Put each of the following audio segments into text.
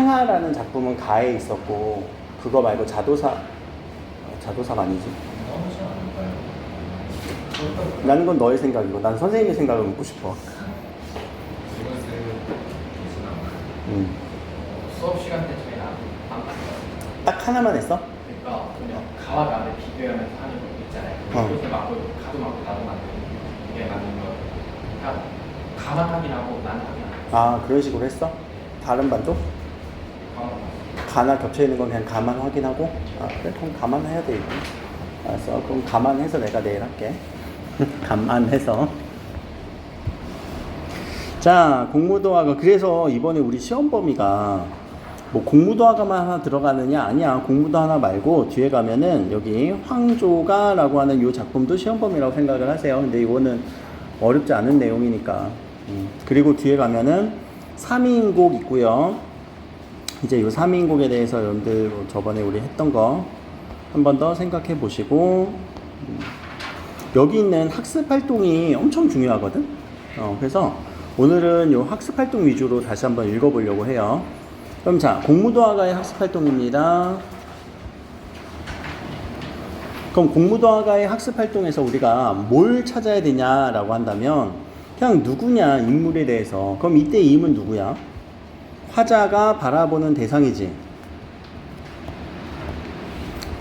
상하라는 작품은 가에 있었고 그거 말고 자도사가 아니지. 너무지 않을까요? 라는 건 너의 생각이고 난 선생님의 생각을 묻고 싶어. 이것을 계시나 수업 시간 때 저희는 안 봤어요. 딱 하나만 했어? 그러니까 그냥 가와 나를 비교하면서 하는 거 있잖아요. 이것을 맞고 가도 맞고 나도 맞고 이게 맞는 거. 그러니까 가만 확인하고 나는 확인 안 해요. 아 그런 식으로 했어? 다른 반도? 가만 가나 겹쳐 있는 건 그냥 가만 확인하고? 아 그래? 그럼 가만해야 되겠네. 알았어. 그럼 가만해서 내가 내일 할게. 가만해서. 자, 공무도화가 그래서 이번에 우리 시험 범위가 뭐 공무도화가만 하나 들어가느냐? 아니야. 공무도 하나 말고 뒤에 가면은 여기 황조가라고 하는 이 작품도 시험 범위라고 생각을 하세요. 근데 이거는 어렵지 않은 내용이니까. 그리고 뒤에 가면은 3인곡 있고요. 이제 이 3인곡에 대해서 여러분들 저번에 우리 했던 거 한 번 더 생각해 보시고 여기 있는 학습 활동이 엄청 중요하거든. 그래서 오늘은 이 학습 활동 위주로 다시 한번 읽어보려고 해요. 그럼 자, 공무도화가의 학습 활동입니다. 그럼 공무도화가의 학습 활동에서 우리가 뭘 찾아야 되냐라고 한다면 그냥 누구냐 인물에 대해서. 그럼 이때 이 인물은 누구야? 화자가 바라보는 대상이지.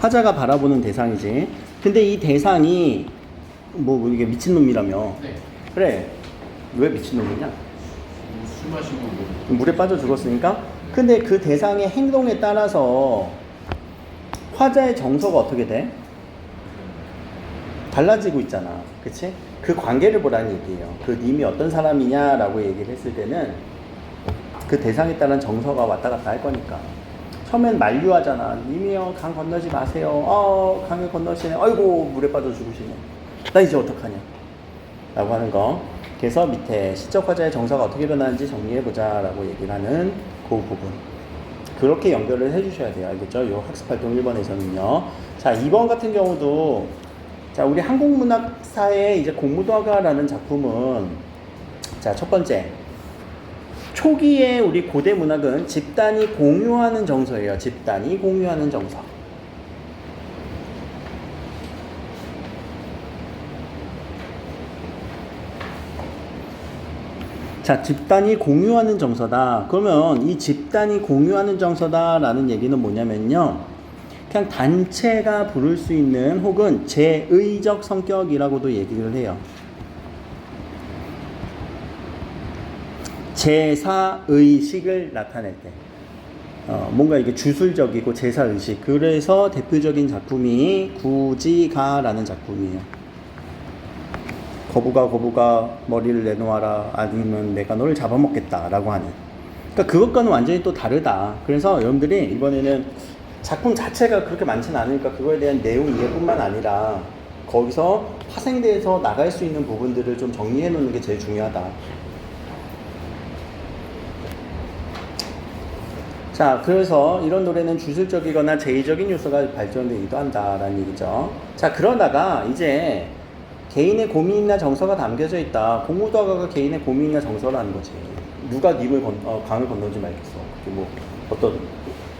화자가 바라보는 대상이지. 근데 이 대상이 뭐 이게 미친놈이라며. 네. 그래. 왜 미친놈이냐? 술 마시고 물에 빠져 죽었으니까. 근데 그 대상의 행동에 따라서 화자의 정서가 어떻게 돼? 달라지고 있잖아. 그치? 그 관계를 보라는 얘기예요. 그 님이 어떤 사람이냐라고 얘기를 했을 때는 그 대상에 따른 정서가 왔다 갔다 할 거니까. 처음엔 만류하잖아. 님이요, 강 건너지 마세요. 강을 건너시네. 아이고, 물에 빠져 죽으시네. 나 이제 어떡하냐? 라고 하는 거. 그래서 밑에 시적 화자의 정서가 어떻게 변하는지 정리해보자 라고 얘기를 하는 그 부분. 그렇게 연결을 해주셔야 돼요. 알겠죠? 요 학습활동 1번에서는요. 자, 2번 같은 경우도 자, 우리 한국문학사의 이제 공무도화가라는 작품은 자, 첫 번째. 초기에 우리 고대 문학은 집단이 공유하는 정서예요. 집단이 공유하는 정서. 자, 집단이 공유하는 정서다. 그러면 이 집단이 공유하는 정서다라는 얘기는 뭐냐면요. 그냥 단체가 부를 수 있는 혹은 제의적 성격이라고도 얘기를 해요. 제사의식을 나타낼 때 뭔가 이게 주술적이고 제사의식. 그래서 대표적인 작품이 구지가라는 작품이에요. 거부가 머리를 내놓아라 아니면 내가 너를 잡아먹겠다 라고 하는. 그러니까 그것과는 완전히 또 다르다. 그래서 여러분들이 이번에는 작품 자체가 그렇게 많지는 않으니까 그거에 대한 내용 이해뿐만 아니라 거기서 파생돼서 나갈 수 있는 부분들을 좀 정리해 놓는 게 제일 중요하다. 자, 그래서 이런 노래는 주술적이거나 제의적인 요소가 발전되기도 한다라는 얘기죠. 자, 그러다가 이제 개인의 고민이나 정서가 담겨져 있다. 공무도화가가 개인의 고민이나 정서라는 거지. 누가 님을 강을 건너지 말겠어. 그게 뭐 어떤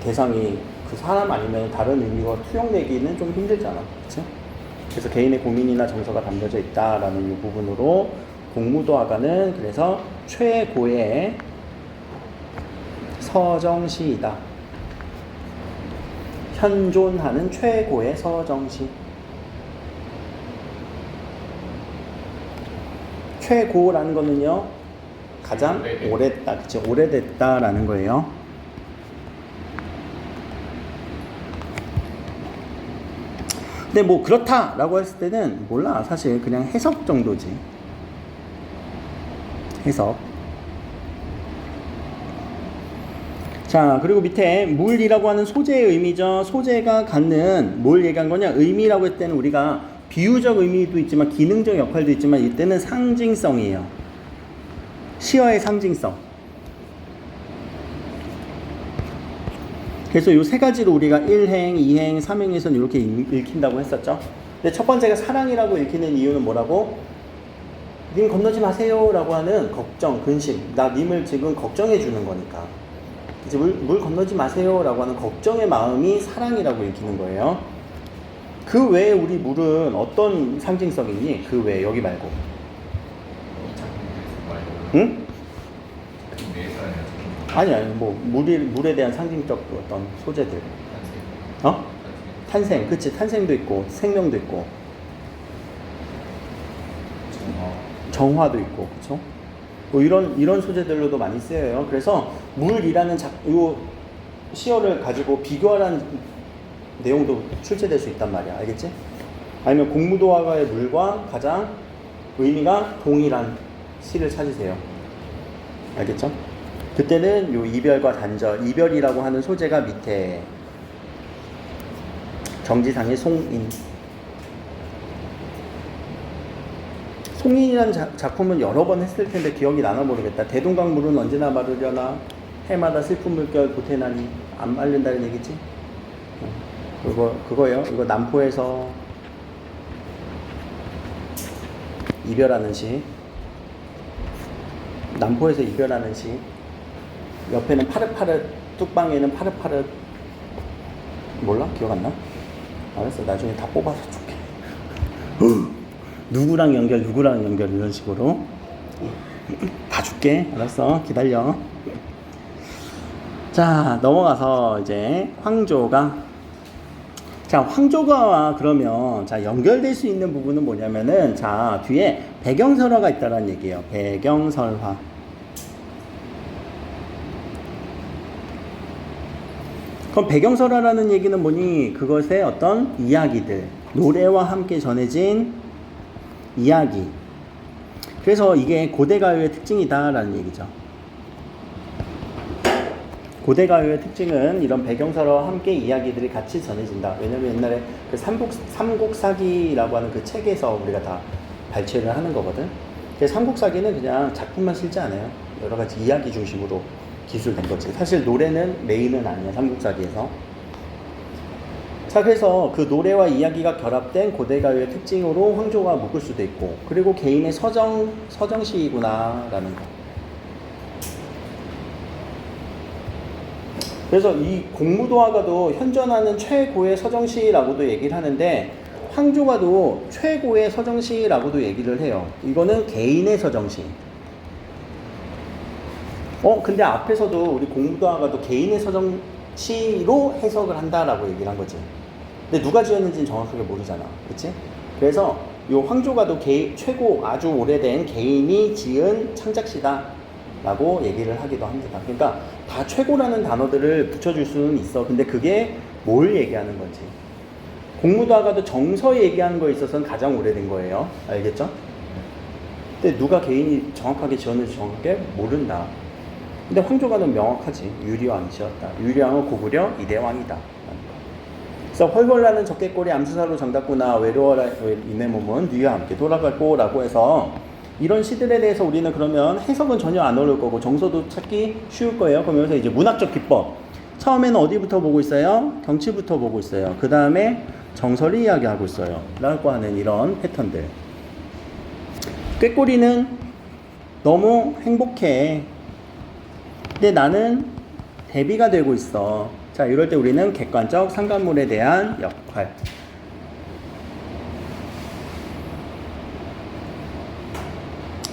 대상이 그 사람 아니면 다른 의미가 투영되기는 좀 힘들잖아. 그치? 그래서 개인의 고민이나 정서가 담겨져 있다라는 이 부분으로 공무도화가는 그래서 최고의 서정시이다. 현존하는 최고의 서정시. 최고라는 거는요, 가장 오래됐다. 그치? 오래됐다라는 거예요. 근데 뭐 그렇다라고 했을 때는 몰라. 사실 그냥 해석 정도지. 해석. 자, 그리고 밑에 물이라고 하는 소재의 의미죠. 소재가 갖는 뭘 얘기한 거냐? 의미라고 했을 때는 우리가 비유적 의미도 있지만 기능적 역할도 있지만 이때는 상징성이에요. 시어의 상징성. 그래서 이 세 가지로 우리가 1행, 2행, 3행에서는 이렇게 읽힌다고 했었죠. 근데 첫 번째가 사랑이라고 읽히는 이유는 뭐라고? 님 건너지 마세요 라고 하는 걱정, 근심. 나 님을 지금 걱정해 주는 거니까. 이제 물 건너지 마세요라고 하는 걱정의 마음이 사랑이라고 읽히는 거예요. 그 외에 우리 물은 어떤 상징성이 있니? 그 외에 여기 말고. 이 작품에서 말고 응? 작품 내에서 아니라 아니 뭐 물에 대한 상징적 어떤 소재들. 어? 탄생, 그치. 탄생도 있고 생명도 있고 정화도 있고, 그쵸? 뭐 이런 소재들로도 많이 쓰여요. 그래서 물이라는 요 시어를 가지고 비교하라는 내용도 출제될 수 있단 말이야. 알겠지? 아니면 공무도화가의 물과 가장 의미가 동일한 시를 찾으세요. 알겠죠? 그때는 요 이별과 단절, 이별이라고 하는 소재가 밑에 정지상의 송인. 송인이라는 작품은 여러 번 했을 텐데 기억이 나나 모르겠다. 대동강물은 언제나 마르려나 해마다 슬픈 물결 보태나니 안 마른다는 얘기지? 그거예요. 이거 남포에서 이별하는 시. 남포에서 이별하는 시. 옆에는 파릇파릇, 뚝방에는 파릇파릇. 몰라? 기억 안 나? 알았어. 나중에 다 뽑아서 줄게. 누구랑 연결 이런 식으로 다 줄게. 알았어. 기다려. 자, 넘어가서 이제 황조가와 그러면 자 연결될 수 있는 부분은 뭐냐면은 자 뒤에 배경설화가 있다는 얘기예요. 배경설화. 그럼 배경설화라는 얘기는 뭐니? 그것의 어떤 이야기들, 노래와 함께 전해진 이야기. 그래서 이게 고대가요의 특징이다라는 얘기죠. 고대가요의 특징은 이런 배경설화와 함께 이야기들이 같이 전해진다. 왜냐면 옛날에 그 삼국사기라고 하는 그 책에서 우리가 다 발췌를 하는 거거든. 그래서 삼국사기는 그냥 작품만 실지 않아요. 여러 가지 이야기 중심으로 기술된 거지. 사실 노래는 메인은 아니야, 삼국사기에서. 자, 그래서 그 노래와 이야기가 결합된 고대가요의 특징으로 황조가 묶을 수도 있고, 그리고 개인의 서정시이구나라는 거. 그래서 이 공무도화가도 현존하는 최고의 서정시라고도 얘기를 하는데, 황조가도 최고의 서정시라고도 얘기를 해요. 이거는 개인의 서정시. 근데 앞에서도 우리 공무도화가도 개인의 서정시로 해석을 한다라고 얘기를 한 거지. 근데 누가 지었는지는 정확하게 모르잖아. 그치? 그래서 요 황조가도 최고 아주 오래된 개인이 지은 창작시다 라고 얘기를 하기도 합니다. 그러니까 다 최고라는 단어들을 붙여줄 수는 있어. 근데 그게 뭘 얘기하는 건지. 공무도화가도 정서 얘기하는 거에 있어서는 가장 오래된 거예요. 알겠죠? 근데 누가 개인이 정확하게 지었는지 정확하게 모른다. 근데 황조가는 명확하지. 유리왕이 지었다. 유리왕은 고구려 이대왕이다. 그래서 헐벌나는 적개꼬리 암수사로 정답구나 외로워라 이내 몸은 네와 함께 돌아갈고 라고 해서 이런 시들에 대해서 우리는 그러면 해석은 전혀 안 어려울 거고 정서도 찾기 쉬울 거예요. 그러면서 이제 문학적 기법. 처음에는 어디부터 보고 있어요? 경치부터 보고 있어요. 그 다음에 정서를 이야기하고 있어요. 라고 하는 이런 패턴들. 꾀꼬리는 너무 행복해. 근데 나는 대비가 되고 있어. 자, 이럴 때 우리는 객관적 상관물에 대한 역할.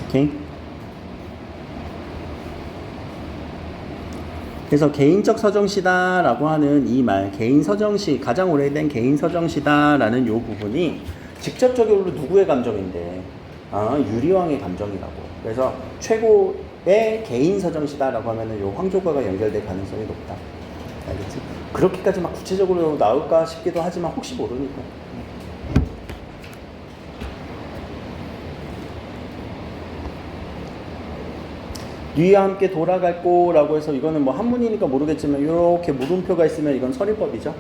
오케이? 그래서 개인적 서정시다라고 하는 이 말, 개인 서정시, 가장 오래된 개인 서정시다라는 요 부분이 직접적으로 누구의 감정인데, 유리왕의 감정이라고. 그래서 최고의 개인 서정시다라고 하면은 요 황조가가 연결될 가능성이 높다. 알겠지? 그렇게까지 막 구체적으로 나올까 싶기도 하지만 혹시 모르니까. 뒤와 함께 돌아갈 거라고 해서 이거는 뭐 한문이니까 모르겠지만 이렇게 물음표가 있으면 이건 서리법이죠.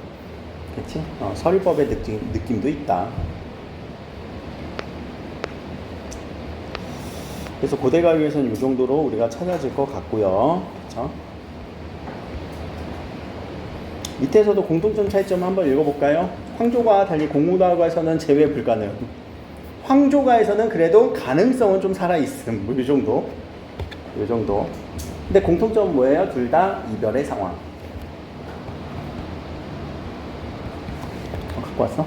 그렇지? 서리법의 느낌도 있다. 그래서 고대가요에서는 이 정도로 우리가 찾아질 것 같고요. 그렇죠? 밑에서도 공통점 차이점 한번 읽어볼까요? 황조가와 달리 공무도화가에서는 제외 불가능. 황조가에서는 그래도 가능성은 좀 살아있음. 뭐 이 정도. 이 정도. 근데 공통점은 뭐예요? 둘 다 이별의 상황. 갖고 왔어?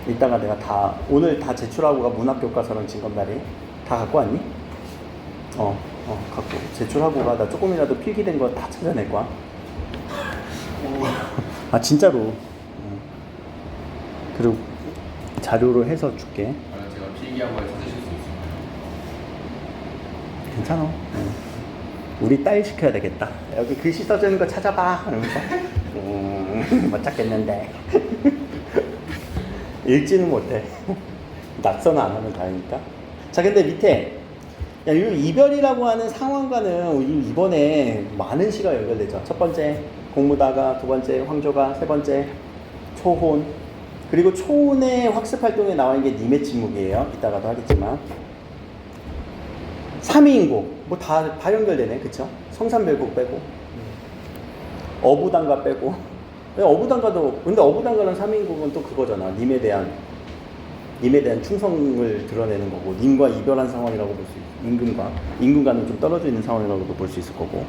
이따가 내가 다 오늘 다 제출하고가 문학교과서랑 진검다리 다 갖고 왔니? 갖고 제출하고가 나 조금이라도 필기된 거 다 찾아낼 거야. 아 진짜로. 그리고 자료로 해서 줄게. 그러면 제가 필기한 걸 찾으실 수 있습니다. 괜찮아. 우리 딸 시켜야 되겠다. 여기 글씨 써져 있는 거 찾아봐. 이러면서 못 찾겠는데. 읽지는 못해. 낙서는 안 하면 다행이니까. 자, 근데 밑에 야, 이 이별이라고 하는 상황과는 이번에 많은 시가 연결되죠. 첫 번째 공무다가, 두 번째 황조가, 세 번째 초혼. 그리고 초혼의 학습 활동에 나와 있는 게 님의 침묵이에요. 이따가도 하겠지만. 삼위인곡 뭐 다 연결되네, 그쵸? 성삼별곡 빼고 어부단가 빼고. 어부단가도 근데 어부단가는 삼위인곡은 또 그거잖아. 님에 대한 충성을 드러내는 거고, 님과 이별한 상황이라고 볼 수 있고, 임금과는 좀 떨어져 있는 상황이라고도 볼 수 있을 거고.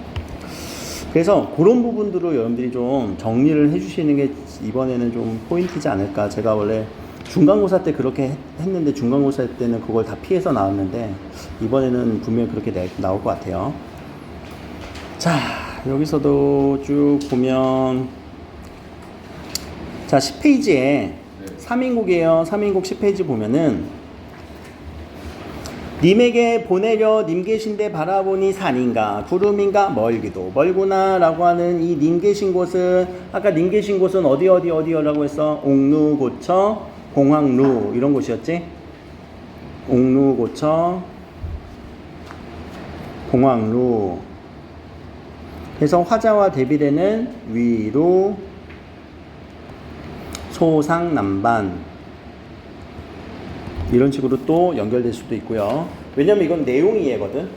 그래서 그런 부분들로 여러분들이 좀 정리를 해주시는 게 이번에는 좀 포인트지 않을까. 제가 원래 중간고사 때 그렇게 했는데 중간고사 때는 그걸 다 피해서 나왔는데 이번에는 분명히 그렇게 나올 것 같아요. 자, 여기서도 쭉 보면 자 10페이지에 3인국이에요. 3인국 10페이지 보면은 님에게 보내려 님 계신데 바라보니 산인가 구름인가 멀기도 멀구나 라고 하는 이 님 계신 곳은 아까 님 계신 곳은 어디라고 했어? 옥루고처 공황루 이런 곳이었지? 옥루고처 공황루. 그래서 화자와 대비되는 위로 소상남반 이런 식으로 또 연결될 수도 있고요. 왜냐면 이건 내용이 얘거든.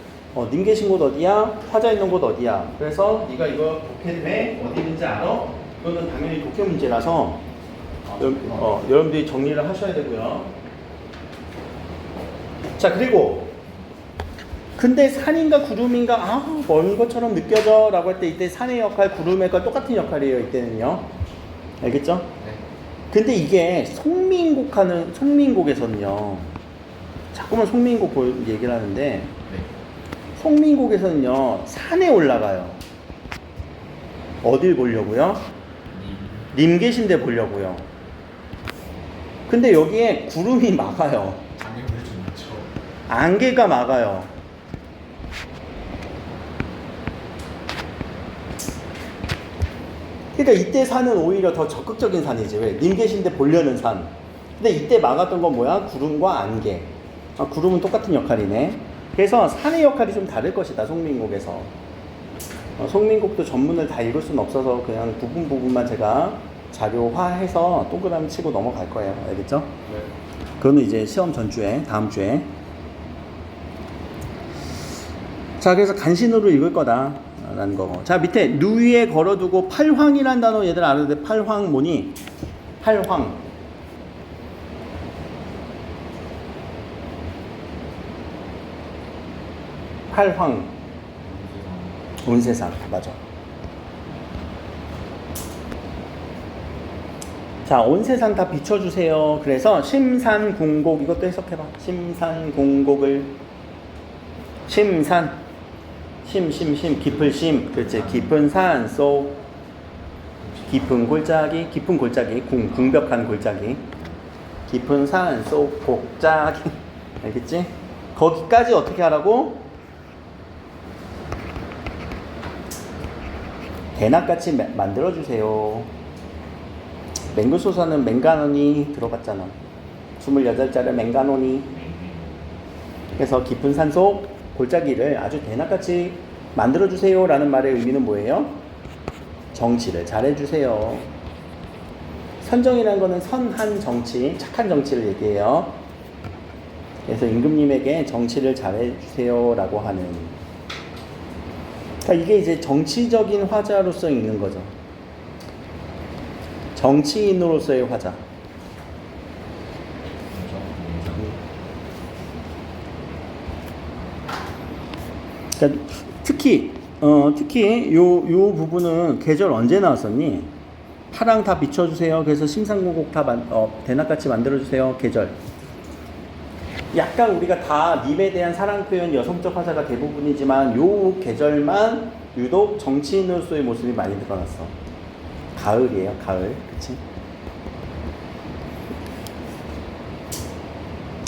님 계신 곳 어디야? 화자 있는 곳 어디야? 그래서 네가 이거 독해돼? 어디 있는지 알아? 그거는 당연히 독해 문제라서 여러분들이 정리를 하셔야 되고요. 자, 그리고 근데 산인가 구름인가 먼 것처럼 느껴져 라고 할 때 이때 산의 역할, 구름의 역할 똑같은 역할이에요. 이때는요. 알겠죠? 네. 근데 이게 송민곡에서는요, 자꾸만 송민곡 얘기를 하는데, 네. 송민곡에서는요, 산에 올라가요. 어딜 보려고요? 님 계신 데 보려고요. 근데 여기에 구름이 막아요. 장애물이 좀 있죠. 안개가 막아요. 그러니까 이때 산은 오히려 더 적극적인 산이지. 왜? 님 계신데 보려는 산. 근데 이때 막았던 건 뭐야? 구름과 안개. 구름은 똑같은 역할이네. 그래서 산의 역할이 좀 다를 것이다, 송민곡에서. 송민곡도 전문을 다 읽을 수는 없어서 그냥 부분만 제가 자료화해서 동그라미 치고 넘어갈 거예요. 알겠죠? 네. 그거는 이제 시험 전주에, 다음 주에. 자, 그래서 간신으로 읽을 거다 라는 거고. 자, 밑에 누 위에 걸어두고 팔황이란 단어 얘들 알아도 돼. 팔황 뭐니? 팔황. 팔황. 온세상. 맞아. 자, 온세상 다 비춰주세요. 그래서 심산궁곡 이것도 해석해봐. 심산궁곡을 심산 깊은 심. 그렇지. 깊은 산 속 깊은 골짜기 궁벽한 골짜기 깊은 산 속 곡짜기. 알겠지? 거기까지 어떻게 하라고? 대낮같이 만들어주세요. 맹구소사는 맹가노니 들어봤잖아. 28자를 맹가노니. 그래서 깊은 산속 골짜기를 아주 대낮같이 만들어주세요 라는 말의 의미는 뭐예요? 정치를 잘해주세요. 선정이라는 거는 선한 정치, 착한 정치를 얘기해요. 그래서 임금님에게 정치를 잘해주세요 라고 하는, 그러니까 이게 이제 정치적인 화자로서 있는 거죠. 정치인으로서의 화자. 그러니까 특히 요 부분은 계절 언제 나왔었니? 파랑 다 비춰주세요. 그래서 심상공곡 다 대낮같이 만들어주세요. 계절. 약간 우리가 다 님에 대한 사랑 표현 여성적 화자가 대부분이지만 요 계절만 유독 정치인으로서의 모습이 많이 드러났어. 가을이에요. 가을. 그치?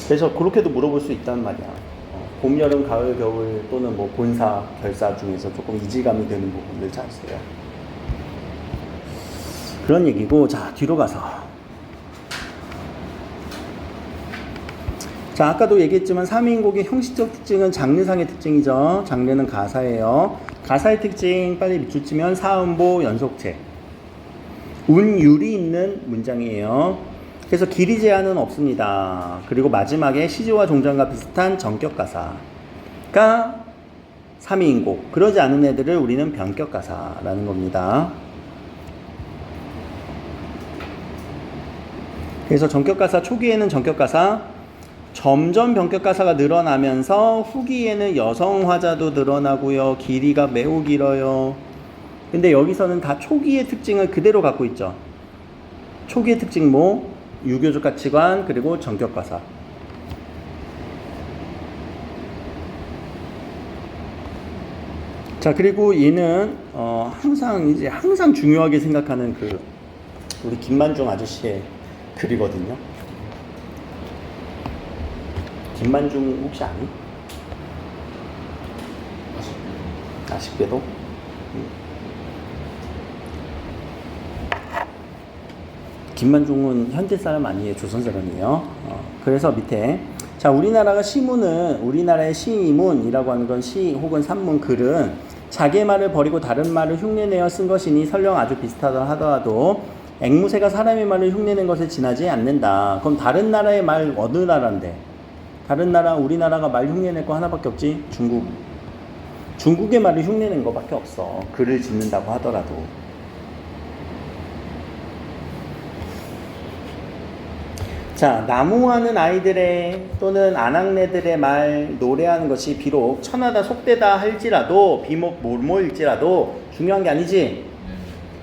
그래서 그렇게도 물어볼 수 있단 말이야. 봄, 여름, 가을, 겨울 또는 뭐 본사, 결사 중에서 조금 이질감이 되는 부분들 찾으세요. 그런 얘기고, 자, 뒤로 가서. 자, 아까도 얘기했지만 3인곡의 형식적 특징은 장르상의 특징이죠. 장르는 가사예요. 가사의 특징 빨리 밑줄 치면 사음보 연속체. 운율이 있는 문장이에요. 그래서 길이 제한은 없습니다. 그리고 마지막에 시조와 종장과 비슷한 전격 가사가 3인곡. 그러지 않은 애들을 우리는 변격 가사라는 겁니다. 그래서 전격 가사 초기에는 전격 가사, 점점 변격 가사가 늘어나면서 후기에는 여성 화자도 늘어나고요. 길이가 매우 길어요. 근데 여기서는 다 초기의 특징을 그대로 갖고 있죠. 초기의 특징 뭐? 유교적 가치관 그리고 전격 가사. 자, 그리고 얘는 항상 중요하게 생각하는 그 우리 김만중 아저씨의 글이거든요. 김만중 혹시 아니? 아쉽게도. 김만중은 현대 사람 아니에요. 조선 사람이에요. 그래서 밑에 자, 우리나라의 시문이라고 하는 건 시 혹은 산문 글은 자기의 말을 버리고 다른 말을 흉내내어 쓴 것이니 설령 아주 비슷하다 하더라도 앵무새가 사람의 말을 흉내낸 것에 지나지 않는다. 그럼 다른 나라의 말 어느 나라인데? 다른 나라, 우리나라가 말 흉내낼 거 하나밖에 없지? 중국. 중국의 말을 흉내낸 거밖에 없어. 글을 짓는다고 하더라도. 자, 나무하는 아이들의 또는 아낙네들의 말 노래하는 것이 비록 천하다 속되다 할지라도 비록 몰모일지라도 중요한 게 아니지.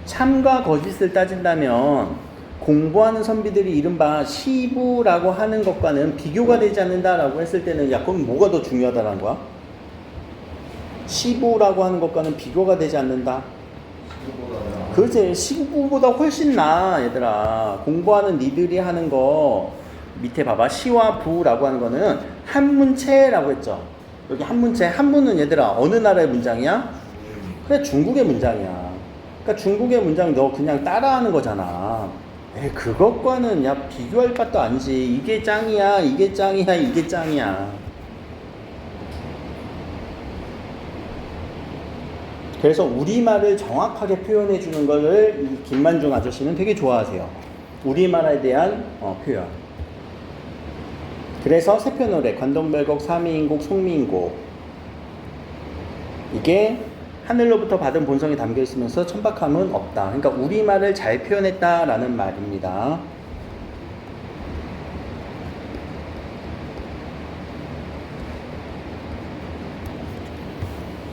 참과 거짓을 따진다면 공부하는 선비들이 이른바 시부라고 하는 것과는 비교가 되지 않는다라고 했을 때는 야, 그럼 뭐가 더 중요하다는 거야? 시부라고 하는 것과는 비교가 되지 않는다. 그렇지. 시부보다 훨씬 나아, 얘들아. 공부하는 니들이 하는 거 밑에 봐봐. 시와 부라고 하는 거는 한문체라고 했죠. 여기 한문체. 한문은 얘들아 어느 나라의 문장이야? 그래, 중국의 문장이야. 그러니까 중국의 문장 너 그냥 따라하는 거잖아. 그것과는 야 비교할 바도 아니지. 이게 짱이야, 이게 짱이야, 이게 짱이야. 그래서 우리말을 정확하게 표현해 주는 거를 이 김만중 아저씨는 되게 좋아하세요. 우리말에 대한 표현. 그래서 세편노래, 관동별곡, 삼위인곡, 송미인곡, 이게 하늘로부터 받은 본성이 담겨 있으면서 천박함은 없다. 그러니까 우리말을 잘 표현했다라는 말입니다.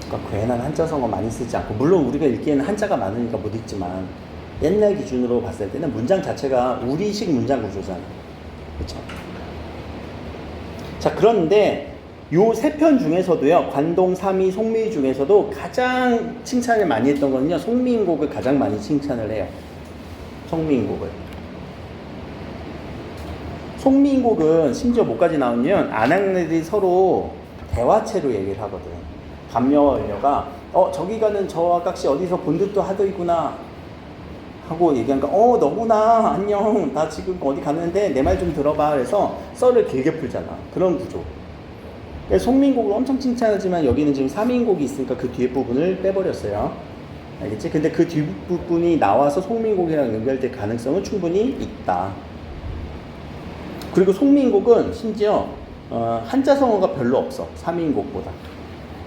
그러니까 괜한 한자성어 많이 쓰지 않고, 물론 우리가 읽기에는 한자가 많으니까 못 읽지만 옛날 기준으로 봤을 때는 문장 자체가 우리식 문장 구조잖아. 그렇죠? 자, 그런데 요 세 편 중에서도요, 관동, 삼위, 송미 중에서도 가장 칭찬을 많이 했던 거는요, 송미인곡을 가장 많이 칭찬을 해요. 송미인곡을. 송미인곡은 심지어 뭐까지 나오냐면 아낙네들이 서로 대화체로 얘기를 하거든. 감녀와 을녀가 저기 가는 저 아각시 어디서 본 듯도 하더이구나 하고 얘기하니까 너구나, 안녕, 나 지금 어디 가는데 내 말 좀 들어봐. 그래서 썰을 길게 풀잖아. 그런 구조. 송민곡을 엄청 칭찬하지만 여기는 지금 3인곡이 있으니까 그 뒤에 부분을 빼버렸어요. 알겠지? 근데 그 뒷부분이 나와서 송민곡이랑 연결될 가능성은 충분히 있다. 그리고 송민곡은 심지어 한자성어가 별로 없어. 3인곡보다.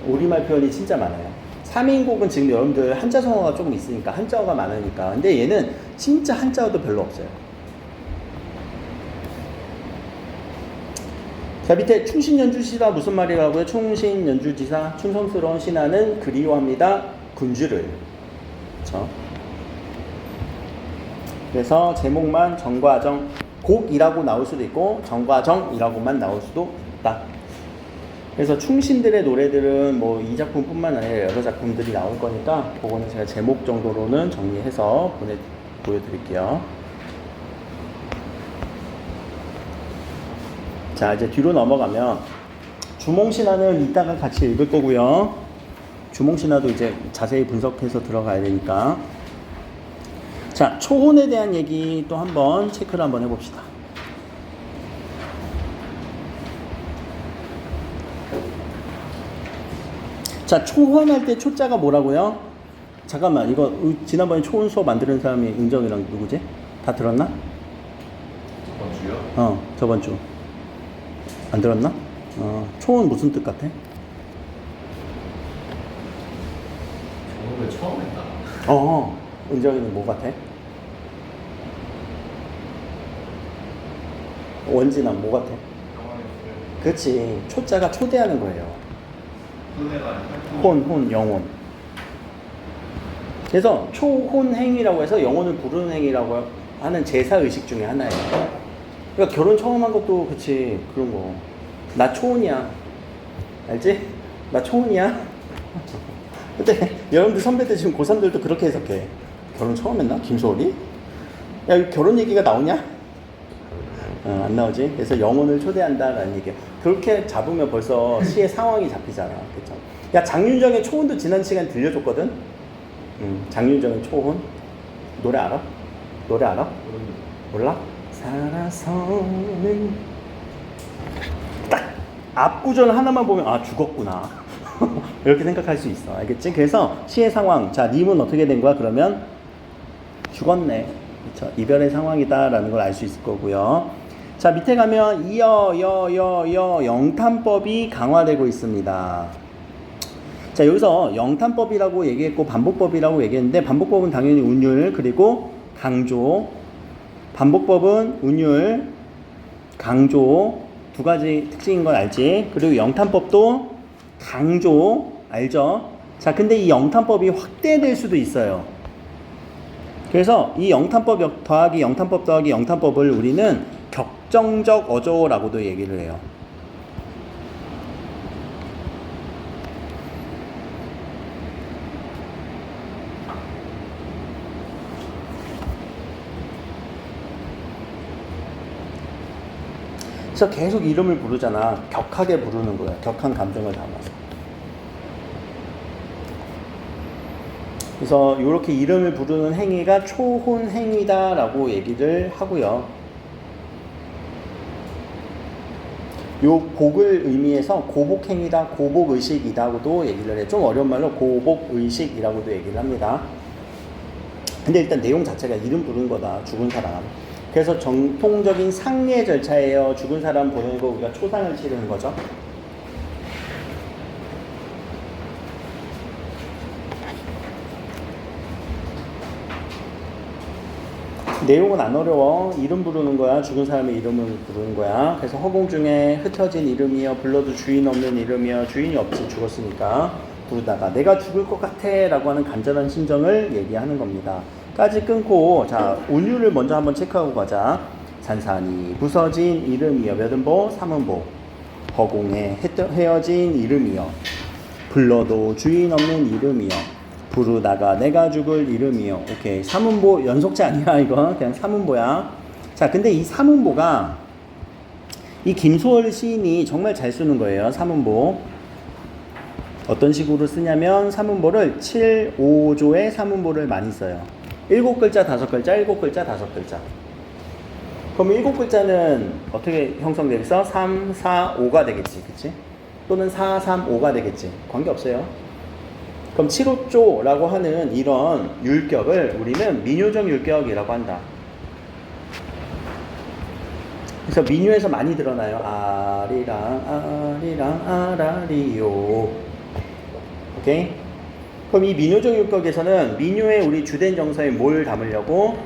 우리말 표현이 진짜 많아요. 3인곡은 지금 여러분들 한자성어가 조금 있으니까, 한자어가 많으니까. 근데 얘는 진짜 한자어도 별로 없어요. 자, 밑에 충신연주지사 무슨 말이라고요? 충신연주지사, 충성스러운 신하는 그리워합니다. 군주를. 그렇죠? 그래서 제목만 정과정, 곡이라고 나올 수도 있고 정과정이라고만 나올 수도 있다. 그래서 충신들의 노래들은 뭐 이 작품뿐만 아니라 여러 작품들이 나올 거니까 그거는 제가 제목 정도로는 정리해서 보여드릴게요. 자, 이제 뒤로 넘어가면 주몽신화는 이따가 같이 읽을 거고요. 주몽신화도 이제 자세히 분석해서 들어가야 되니까. 자, 초혼에 대한 얘기 또 한번 체크를 한번 해봅시다. 자, 초혼할 때 초자가 뭐라고요? 잠깐만, 이거 지난번에 초혼 수업 만드는 사람이 은정이랑 누구지? 다 들었나? 저번 주요? 저번 주. 안 들었나? 초혼 무슨 뜻 같아? 저번에 처음 했다. 은정이는 뭐 같아? 원진아 뭐 같아? 그렇지. 초자가 초대하는 거예요. 혼, 영혼. 그래서 초혼행위라고 해서 영혼을 부르는 행위라고 하는 제사의식 중에 하나예요. 그러니까 결혼 처음 한 것도 그치, 그런 거. 나 초혼이야. 알지? 나 초혼이야. 근데 여러분들 선배들 지금 고3들도 그렇게 해석해. 결혼 처음 했나? 김소월이? 야, 이거 결혼 얘기가 나오냐? 안 나오지? 그래서 영혼을 초대한다라는 얘기야. 그렇게 잡으면 벌써 시의 상황이 잡히잖아. 그쵸? 야, 장윤정의 초혼도 지난 시간 들려줬거든? 장윤정의 초혼. 노래 알아? 노래 알아? 몰라? 살아서는 딱 앞구절 하나만 보면 아, 죽었구나. 이렇게 생각할 수 있어. 알겠지? 그래서 시의 상황. 자, 님은 어떻게 된 거야? 그러면 죽었네. 그쵸? 이별의 상황이다라는 걸 알 수 있을 거고요. 자, 밑에 가면 영탄법이 강화되고 있습니다. 자, 여기서 영탄법이라고 얘기했고 반복법이라고 얘기했는데, 반복법은 당연히 운율 그리고 강조, 반복법은 운율, 강조 두 가지 특징인 걸 알지? 그리고 영탄법도 강조 알죠? 자, 근데 이 영탄법이 확대될 수도 있어요. 그래서 이 영탄법 더하기 영탄법 더하기 영탄법을 우리는 격정적 어조라고도 얘기를 해요. 그래서 계속 이름을 부르잖아. 격하게 부르는 거야. 격한 감정을 담아서. 그래서 이렇게 이름을 부르는 행위가 초혼 행위다라고 얘기를 하고요. 요 복을 의미해서 고복행위다, 고복의식이다고도 얘기를 해. 좀 어려운 말로 고복의식이라고도 얘기를 합니다. 근데 일단 내용 자체가 이름 부르는 거다. 죽은 사람. 그래서 정통적인 상례 절차예요. 죽은 사람 보내고 우리가 초상을 치르는 거죠. 내용은 안 어려워. 이름 부르는 거야. 죽은 사람의 이름을 부르는 거야. 그래서 허공 중에 흩어진 이름이여, 불러도 주인 없는 이름이여, 주인이 없이 죽었으니까 부르다가 내가 죽을 것 같아 라고 하는 간절한 심정을 얘기하는 겁니다. 까지 끊고, 자, 운율을 먼저 한번 체크하고 가자. 산산이 부서진 이름이여, 몇 음보? 3음보. 허공에 헤어진 이름이여, 불러도 주인 없는 이름이여, 부르다가 내가 죽을 이름이요. 오케이. 3음보 연속자 아니야, 이거. 그냥 3음보야. 자, 근데 이 3음보가 이 김소월 시인이 정말 잘 쓰는 거예요. 3음보. 어떤 식으로 쓰냐면 3음보를 7, 5조의 3음보를 많이 써요. 7글자, 5글자, 7글자, 5글자. 그럼 7글자는 어떻게 형성되겠어? 3, 4, 5가 되겠지. 그치? 또는 4, 3, 5가 되겠지. 관계없어요. 그럼 7호조라고 하는 이런 율격을 우리는 민요적 율격이라고 한다. 그래서 민요에서 많이 드러나요. 아리랑 아리랑 아라리요. 오케이? 그럼 이 민요적 율격에서는 민요의 우리 주된 정서에 뭘 담으려고?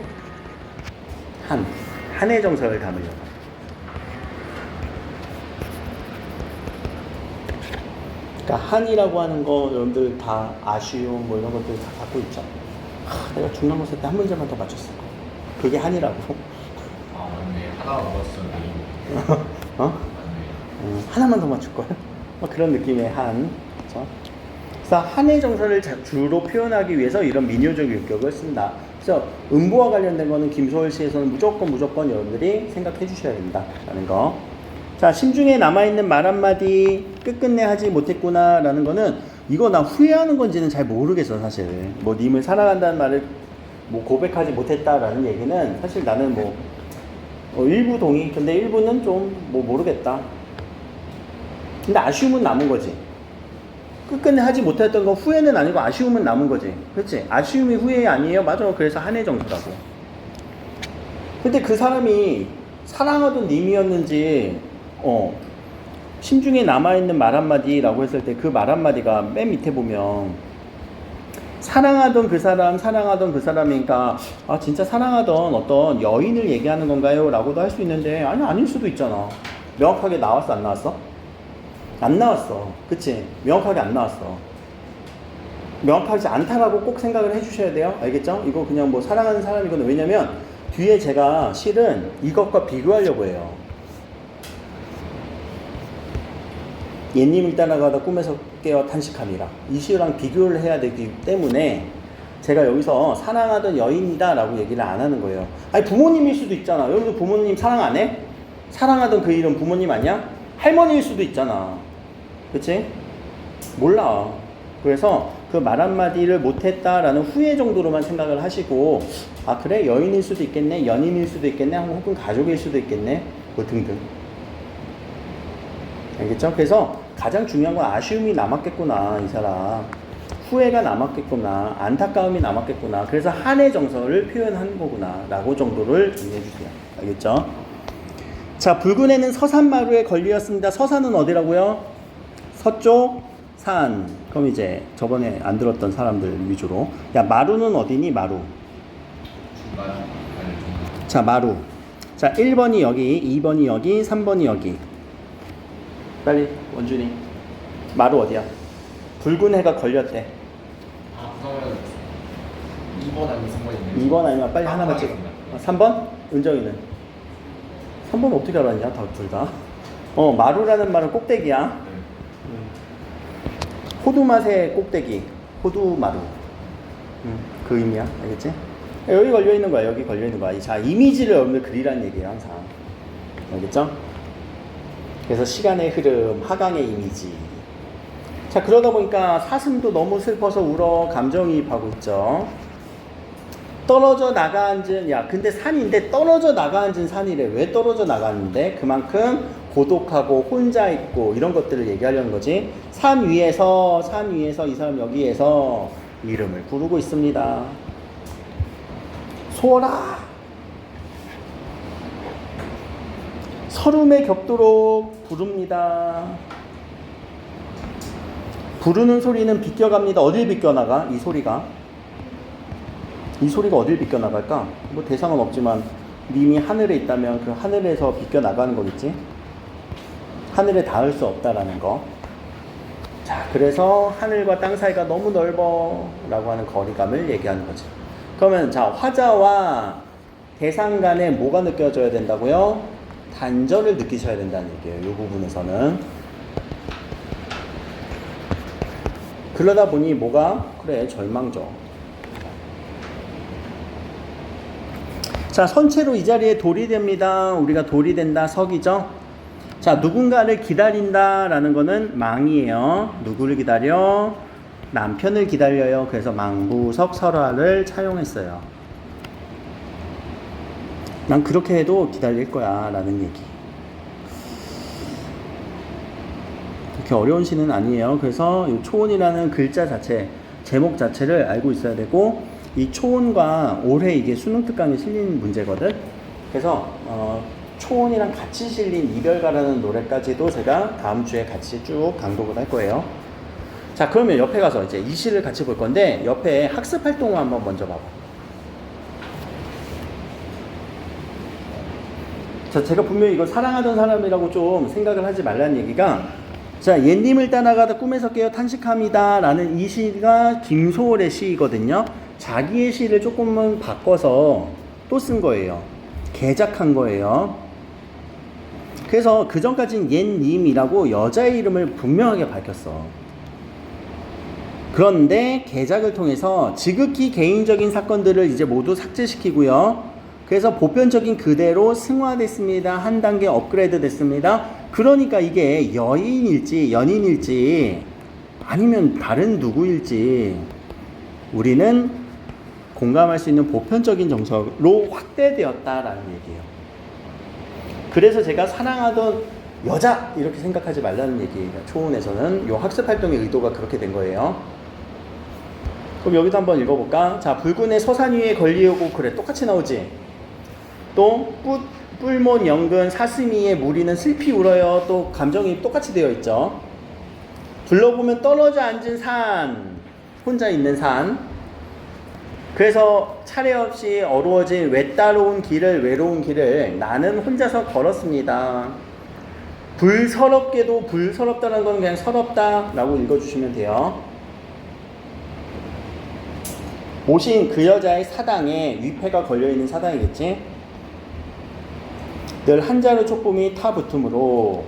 한의 정서를 담으려고. 그러니까 한이라고 하는 거 여러분들 다 아쉬움 뭐 이런 것들 다 갖고 있죠. 내가 중간고사 때 한 문제만 더 맞췄을 거야. 그게 한이라고. 아 맞네. 하다가 먹었어. 어? 맞네. 하나만 더 맞출 거야. 뭐 그런 느낌의 한. 그렇죠? 그래서 한의 정서를 주로 표현하기 위해서 이런 민요적 율격을 쓴다. 그래서 음보와 관련된 거는 김소월시에서는 무조건 여러분들이 생각해 주셔야 된다라는 거. 자, 심중에 남아있는 말 한마디 끝끝내 하지 못했구나 라는 거는 이거 나 후회하는 건지는 잘 모르겠어 사실. 뭐 님을 사랑한다는 말을 뭐 고백하지 못했다라는 얘기는 사실 나는 뭐 일부 동의. 근데 일부는 좀 뭐 모르겠다. 근데 아쉬움은 남은 거지. 끝끝내 하지 못했던 건 후회는 아니고 아쉬움은 남은 거지. 그렇지? 아쉬움이 후회 아니에요? 맞아. 그래서 한의 정서라고. 근데 그 사람이 사랑하던 님이었는지 심중에 남아있는 말 한마디라고 했을 때 그 말 한마디가 맨 밑에 보면 사랑하던 그 사람이니까 아 진짜 사랑하던 어떤 여인을 얘기하는 건가요? 라고도 할 수 있는데 아니 아닐 수도 있잖아. 명확하게 나왔어 안 나왔어? 안 나왔어. 그치? 명확하게 안 나왔어. 명확하지 않다라고 꼭 생각을 해주셔야 돼요. 알겠죠? 이거 그냥 뭐 사랑하는 사람이거든. 왜냐면 뒤에 제가 실은 이것과 비교하려고 해요. 옛님을 따라가다 꿈에서 깨어 탄식함이라 이 시랑 비교를 해야 되기 때문에 제가 여기서 사랑하던 여인이다 라고 얘기를 안 하는 거예요. 아니 부모님일 수도 있잖아. 여러분들 부모님 사랑 안 해? 사랑하던 그 이름 부모님 아니야? 할머니일 수도 있잖아. 그치? 몰라. 그래서 그 말 한마디를 못했다라는 후회 정도로만 생각을 하시고 아 그래? 여인일 수도 있겠네, 연인일 수도 있겠네, 혹은 가족일 수도 있겠네, 뭐 등등. 알겠죠? 그래서 가장 중요한 건 아쉬움이 남았겠구나, 이 사람. 후회가 남았겠구나, 안타까움이 남았겠구나. 그래서 한의 정서를 표현한 거구나 라고 정도를 정리해 주세요. 알겠죠? 자, 붉은 해는 서산마루에 걸리었습니다. 서산은 어디라고요? 서쪽 산. 그럼 이제 저번에 안 들었던 사람들 위주로. 야, 마루는 어디니? 마루. 중간 아니 중간. 자, 마루. 자, 1번이 여기, 2번이 여기, 3번이 여기. 빨리 원준이. 마루 어디야? 붉은 해가 걸렸대. 아 그러면 2번 아니면 3번이네요. 2번 아니면 빨리 하나만 찍어. 3번? 은정이는? 3번 어떻게 알았냐? 둘 다. 마루라는 말은 꼭대기야. 네. 호두 맛의 꼭대기. 호두 마루. 그 의미야. 알겠지? 여기 걸려 있는 거야. 여기 걸려 있는 거야. 자, 이미지를 여러분들 그리라는 얘기예요, 항상. 알겠죠? 그래서 시간의 흐름, 하강의 이미지. 자, 그러다 보니까 사슴도 너무 슬퍼서 울어 감정이입하고 있죠. 떨어져 나가앉은, 야, 근데 산인데 떨어져 나가앉은 산이래. 왜 떨어져 나가는데? 그만큼 고독하고 혼자 있고 이런 것들을 얘기하려는 거지. 산 위에서 이 사람 여기에서 이름을 부르고 있습니다. 소라. 서름에 겹도록 부릅니다. 부르는 소리는 비껴갑니다. 어딜 비껴나가? 이 소리가 어딜 비껴나갈까? 뭐 대상은 없지만 님이 하늘에 있다면 그 하늘에서 비껴나가는 거겠지? 하늘에 닿을 수 없다라는 거. 자, 그래서 하늘과 땅 사이가 너무 넓어 라고 하는 거리감을 얘기하는 거지. 그러면 자, 화자와 대상 간에 뭐가 느껴져야 된다고요? 단절을 느끼셔야 된다는 얘기예요. 이 부분에서는. 그러다 보니 뭐가? 그래, 절망적. 자, 선체로 이 자리에 돌이 됩니다. 우리가 돌이 된다, 석이죠. 자, 누군가를 기다린다라는 거는 망이에요. 누구를 기다려? 남편을 기다려요. 그래서 망부석 설화를 차용했어요. 난 그렇게 해도 기다릴 거야 라는 얘기. 그렇게 어려운 시는 아니에요. 그래서 이 초혼이라는 글자 자체, 제목 자체를 알고 있어야 되고, 이 초혼과 올해 이게 수능 특강에 실린 문제거든. 그래서 초혼이랑 같이 실린 이별가라는 노래까지도 제가 다음 주에 같이 쭉 강독을 할 거예요. 자, 그러면 옆에 가서 이제 이 시를 같이 볼 건데, 옆에 학습 활동을 한번 먼저 봐봐. 자, 제가 분명히 이걸 사랑하던 사람이라고 좀 생각을 하지 말라는 얘기가, 자, 옛님을 따라가다 꿈에서 깨어 탄식합니다 라는 이 시가 김소월의 시거든요. 자기의 시를 조금은 바꿔서 또 쓴 거예요. 개작한 거예요. 그래서 그 전까지는 옛님이라고 여자의 이름을 분명하게 밝혔어. 그런데 개작을 통해서 지극히 개인적인 사건들을 이제 모두 삭제시키고요. 그래서 보편적인 그대로 승화됐습니다. 한 단계 업그레이드 됐습니다. 그러니까 이게 여인일지 연인일지 아니면 다른 누구일지 우리는 공감할 수 있는 보편적인 정서로 확대되었다라는 얘기예요. 그래서 제가 사랑하던 여자 이렇게 생각하지 말라는 얘기예요. 초원에서는 이 학습 활동의 의도가 그렇게 된 거예요. 그럼 여기도 한번 읽어볼까? 자, 붉은의 서산 위에 걸리고 그래 똑같이 나오지. 또 뿔몬 연근 사슴이의 무리는 슬피 울어요. 또 감정이 똑같이 되어 있죠. 둘러보면 떨어져 앉은 산, 혼자 있는 산. 그래서 차례 없이 어루어진 외로운 길을 나는 혼자서 걸었습니다. 불서럽게도 불서럽다는 건 그냥 서럽다라고 읽어주시면 돼요. 모신 그 여자의 사당에 위패가 걸려있는 사당이겠지. 늘 한자루 촉봄이 타 붙음으로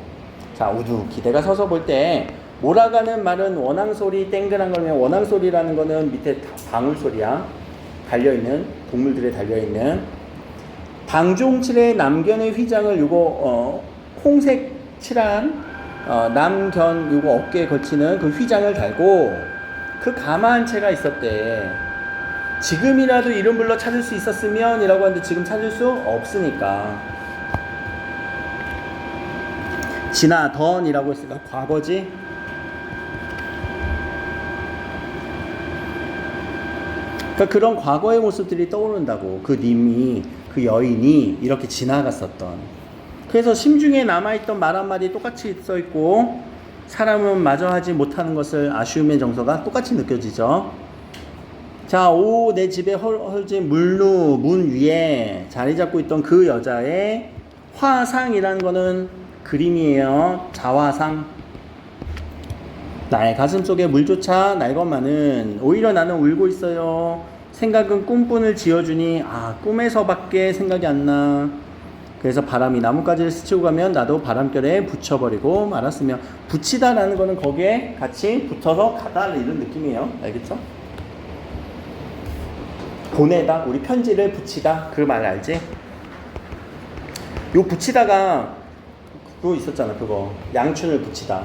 자 우두기 내가 서서 볼 때 몰아가는 말은 원앙소리 땡그란 거면 원앙소리라는 거는 밑에 방울소리야. 달려있는 동물들에 달려있는 당종칠의 남견의 휘장을 요거 홍색 칠한 남견 요거 어깨에 걸치는 그 휘장을 달고 그 가마한 채가 있었대. 지금이라도 이름 불러 찾을 수 있었으면 이라고 하는데 지금 찾을 수 없으니까 지나던이라고 했으니까 과거지. 그러니까 그런 과거의 모습들이 떠오른다고. 그 님이 그 여인이 이렇게 지나갔었던. 그래서 심중에 남아있던 말 한마디 똑같이 써있고 사람은 마저 하지 못하는 것을 아쉬움의 정서가 똑같이 느껴지죠. 자, 오, 내 집에 헐진 물루 문 위에 자리 잡고 있던 그 여자의 화상이라는 거는 그림이에요. 자화상. 나의 가슴 속에 물조차 날것만은 오히려 나는 울고 있어요. 생각은 꿈꾼을 지어주니 꿈에서밖에 생각이 안 나. 그래서 바람이 나뭇가지를 스치고 가면 나도 바람결에 붙여버리고 말았으며 붙이다라는 거는 거기에 같이 붙어서 가다 이런 느낌이에요. 알겠죠? 보내다, 우리 편지를 붙이다 그 말 알지? 요 붙이다가 그거 있었잖아. 그거 양춘을 붙이다.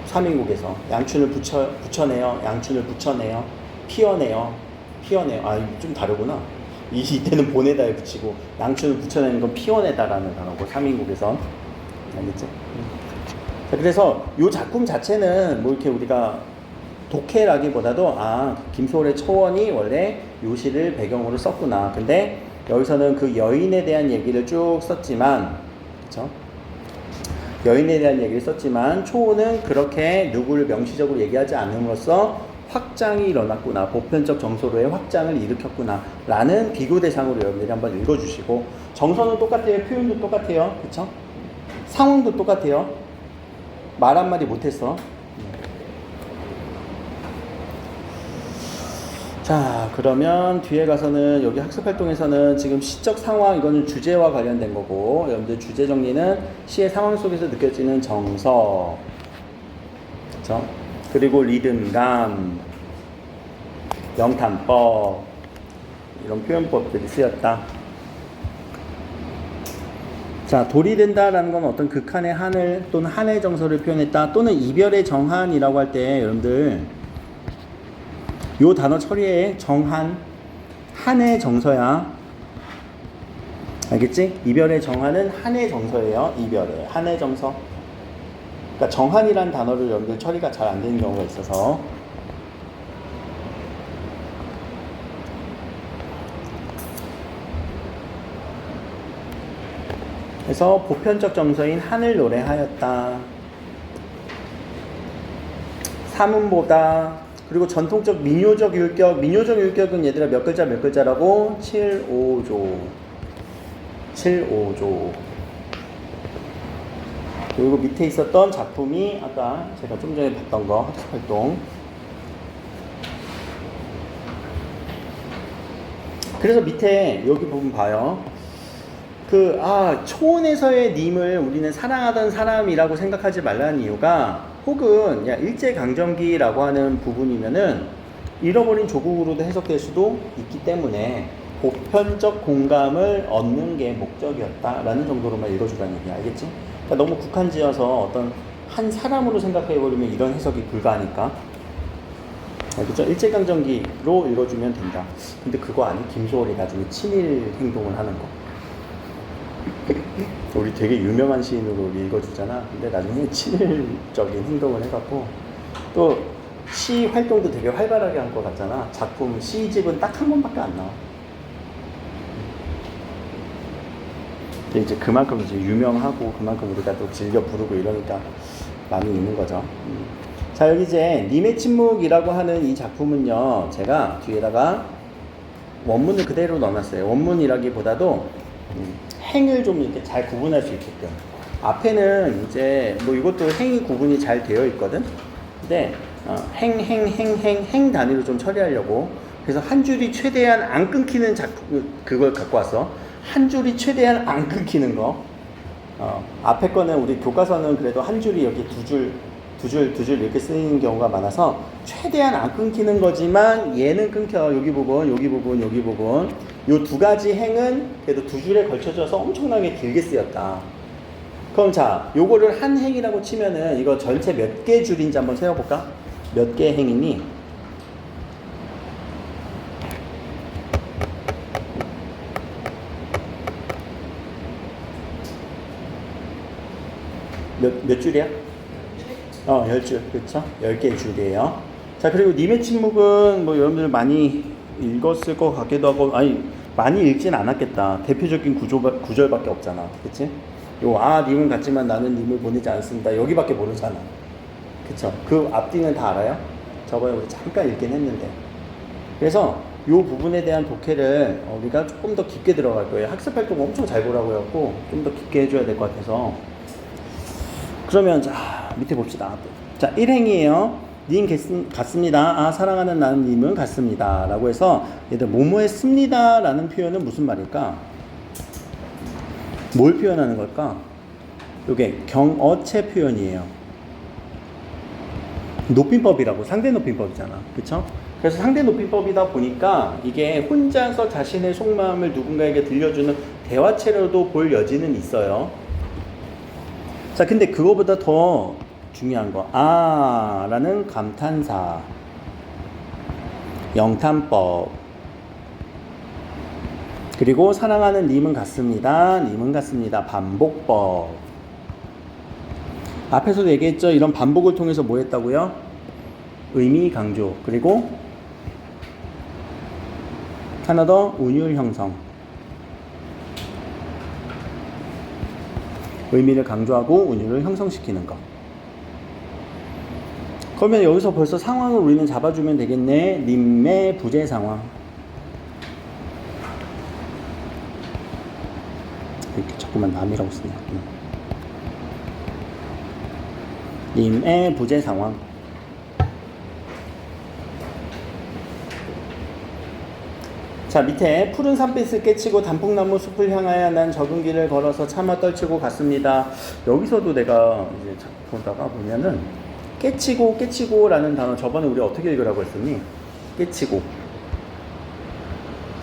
3인국에서 양춘을 붙여내요. 양춘을 붙여내요. 피어내요. 좀 다르구나. 이때는 보내다에 붙이고 양춘을 붙여내는 건 피어내다라는 단어고 3인국에서 알겠죠? 자, 그래서 요 작품 자체는 뭐 이렇게 우리가 독해라기보다도 김소월의 초원이 원래 요 시를 배경으로 썼구나. 근데 여기서는 그 여인에 대한 얘기를 쭉 썼지만, 그렇죠? 여인에 대한 얘기를 썼지만 초원은 그렇게 누구를 명시적으로 얘기하지 않음으로써 확장이 일어났구나, 보편적 정서로의 확장을 일으켰구나 라는 비교 대상으로 여러분들이 한번 읽어주시고, 정서는 똑같아요. 표현도 똑같아요. 그쵸? 상황도 똑같아요. 말 한마디 못했어. 자, 그러면 뒤에 가서는 여기 학습활동에서는 지금 시적 상황, 이거는 주제와 관련된 거고, 여러분들 주제 정리는 시의 상황 속에서 느껴지는 정서, 그쵸? 그리고 리듬감, 영탄법, 이런 표현법들이 쓰였다. 자, 돌이 된다라는 건 어떤 극한의 하늘 또는 한의 정서를 표현했다, 또는 이별의 정한이라고 할 때 여러분들 요 단어 처리에 정한, 한의 정서야. 알겠지? 이별의 정한은 한의 정서예요. 이별의 한의 정서. 그러니까 정한이라는 단어를 여러분들 처리가 잘 안 되는 경우가 있어서. 그래서 보편적 정서인 한을 노래하였다. 사문보다. 그리고 전통적 민요적 율격은 얘들아 몇 글자라고? 7, 5조. 그리고 밑에 있었던 작품이 아까 제가 좀 전에 봤던 거 학습활동. 그래서 밑에 여기 부분 봐요. 초원에서의 님을 우리는 사랑하던 사람이라고 생각하지 말라는 이유가, 혹은 일제강점기라고 하는 부분이면은 잃어버린 조국으로도 해석될 수도 있기 때문에 보편적 공감을 얻는 게 목적이었다라는 정도로만 읽어주라는 얘기야. 알겠지? 그러니까 너무 국한지어서 어떤 한 사람으로 생각해버리면 이런 해석이 불가하니까. 알겠죠? 일제강점기로 읽어주면 된다. 근데 그거 아니? 김소월이 나중에 친일 행동을 하는 거. 우리 되게 유명한 시인으로 읽어주잖아. 근데 나중에 친일적인 행동을 해갖고 또 시 활동도 되게 활발하게 한 것 같잖아. 작품, 시집은 딱 한 권밖에 안 나와. 근데 이제 그만큼 이제 유명하고 그만큼 우리가 또 즐겨 부르고 이러니까 많이 있는 거죠. 자, 여기 이제 님의 침묵이라고 하는 이 작품은요, 제가 뒤에다가 원문을 그대로 넣어놨어요. 원문이라기보다도 행을 좀 이렇게 잘 구분할 수 있게끔. 앞에는 이제 뭐 이것도 행이 구분이 잘 되어 있거든. 근데 행 단위로 좀 처리하려고. 그래서 한 줄이 최대한 안 끊기는 그걸 갖고 왔어. 한 줄이 최대한 안 끊기는 거. 앞에 거는 우리 교과서는 그래도 한 줄이 여기 두 줄 이렇게 쓰이는 경우가 많아서 최대한 안 끊기는 거지만 얘는 끊겨. 여기 부분, 여기 부분, 여기 부분. 요 두 가지 행은 그래도 두 줄에 걸쳐져서 엄청나게 길게 쓰였다. 그럼 자, 요거를 한 행이라고 치면은 이거 전체 몇 개 줄인지 한번 세어볼까? 몇 개의 행이니? 몇 줄이야? 10줄. 그렇죠? 10개의 줄이에요. 자, 그리고 님의 침묵은 뭐 여러분들 많이 읽었을 것 같기도 하고, 아니, 많이 읽진 않았겠다. 대표적인 구절밖에 없잖아. 그치? 님은 같지만 나는 님을 보내지 않습니다. 여기밖에 모르잖아. 그쵸? 그 앞뒤는 다 알아요? 저번에 우리 잠깐 읽긴 했는데. 그래서 요 부분에 대한 독해를 우리가 조금 더 깊게 들어갈 거예요. 학습활동 엄청 잘 보라고 해갖고 좀 더 깊게 해줘야 될 것 같아서. 그러면 자, 밑에 봅시다. 자, 1행이에요. 님 같습니다. 사랑하는 나는 님은 같습니다. 라고 해서 얘들 뭐뭐 했습니다 라는 표현은 무슨 말일까? 뭘 표현하는 걸까? 요게 경어체 표현이에요. 높임법이라고, 상대 높임법이잖아. 그쵸? 그래서 상대 높임법이다 보니까 이게 혼자서 자신의 속마음을 누군가에게 들려주는 대화체로도 볼 여지는 있어요. 자, 근데 그거보다 더 중요한 거, 라는 감탄사, 영탄법, 그리고 사랑하는 님은 같습니다. 님은 같습니다. 반복법. 앞에서도 얘기했죠. 이런 반복을 통해서 뭐 했다고요? 의미 강조. 그리고 하나 더, 운율 형성. 의미를 강조하고 운율을 형성시키는 거. 그러면 여기서 벌써 상황을 우리는 잡아주면 되겠네. 님의 부재 상황. 이렇게 자꾸만 남이라고 쓰냐. 님의 부재 상황. 자, 밑에 푸른 산빛을 깨치고 단풍나무 숲을 향하여 난 적은 길을 걸어서 차마 떨치고 갔습니다. 여기서도 내가 이제 보다가 보면은 깨치고라는 단어 저번에 우리 어떻게 읽으라고 했었니?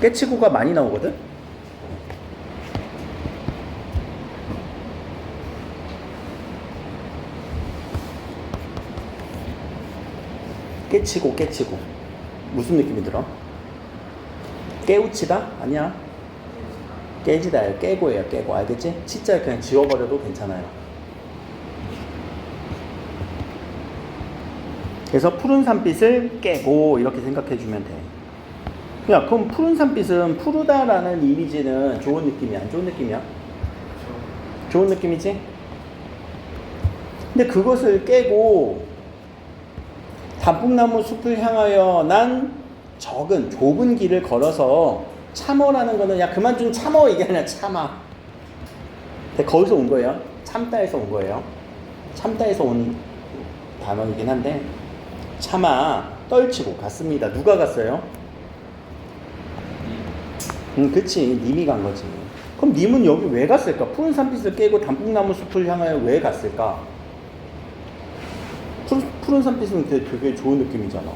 깨치고가 많이 나오거든? 깨치고 무슨 느낌이 들어? 깨우치다? 아니야. 깨지다예요. 깨고예요. 깨고. 알겠지? 치자 그냥 지워버려도 괜찮아요. 그래서 푸른 산빛을 깨고 이렇게 생각해주면 돼. 야, 그럼 푸른 산빛은 푸르다라는 이미지는 좋은 느낌이야? 안 좋은 느낌이야? 좋은 느낌이지? 근데 그것을 깨고 단풍나무 숲을 향하여 난 좁은 길을 걸어서 참어라는 거는 야 그만 좀 참어 이게 아니라 참아. 거기서 온 거예요. 참다에서 온 거예요. 참다에서 온 단어이긴 한데 참아 떨치고 갔습니다. 누가 갔어요? 그치. 님이 간 거지. 그럼 님은 여기 왜 갔을까? 푸른 산빛을 깨고 단풍나무 숲을 향하여 왜 갔을까? 푸른 산빛은 되게 좋은 느낌이잖아.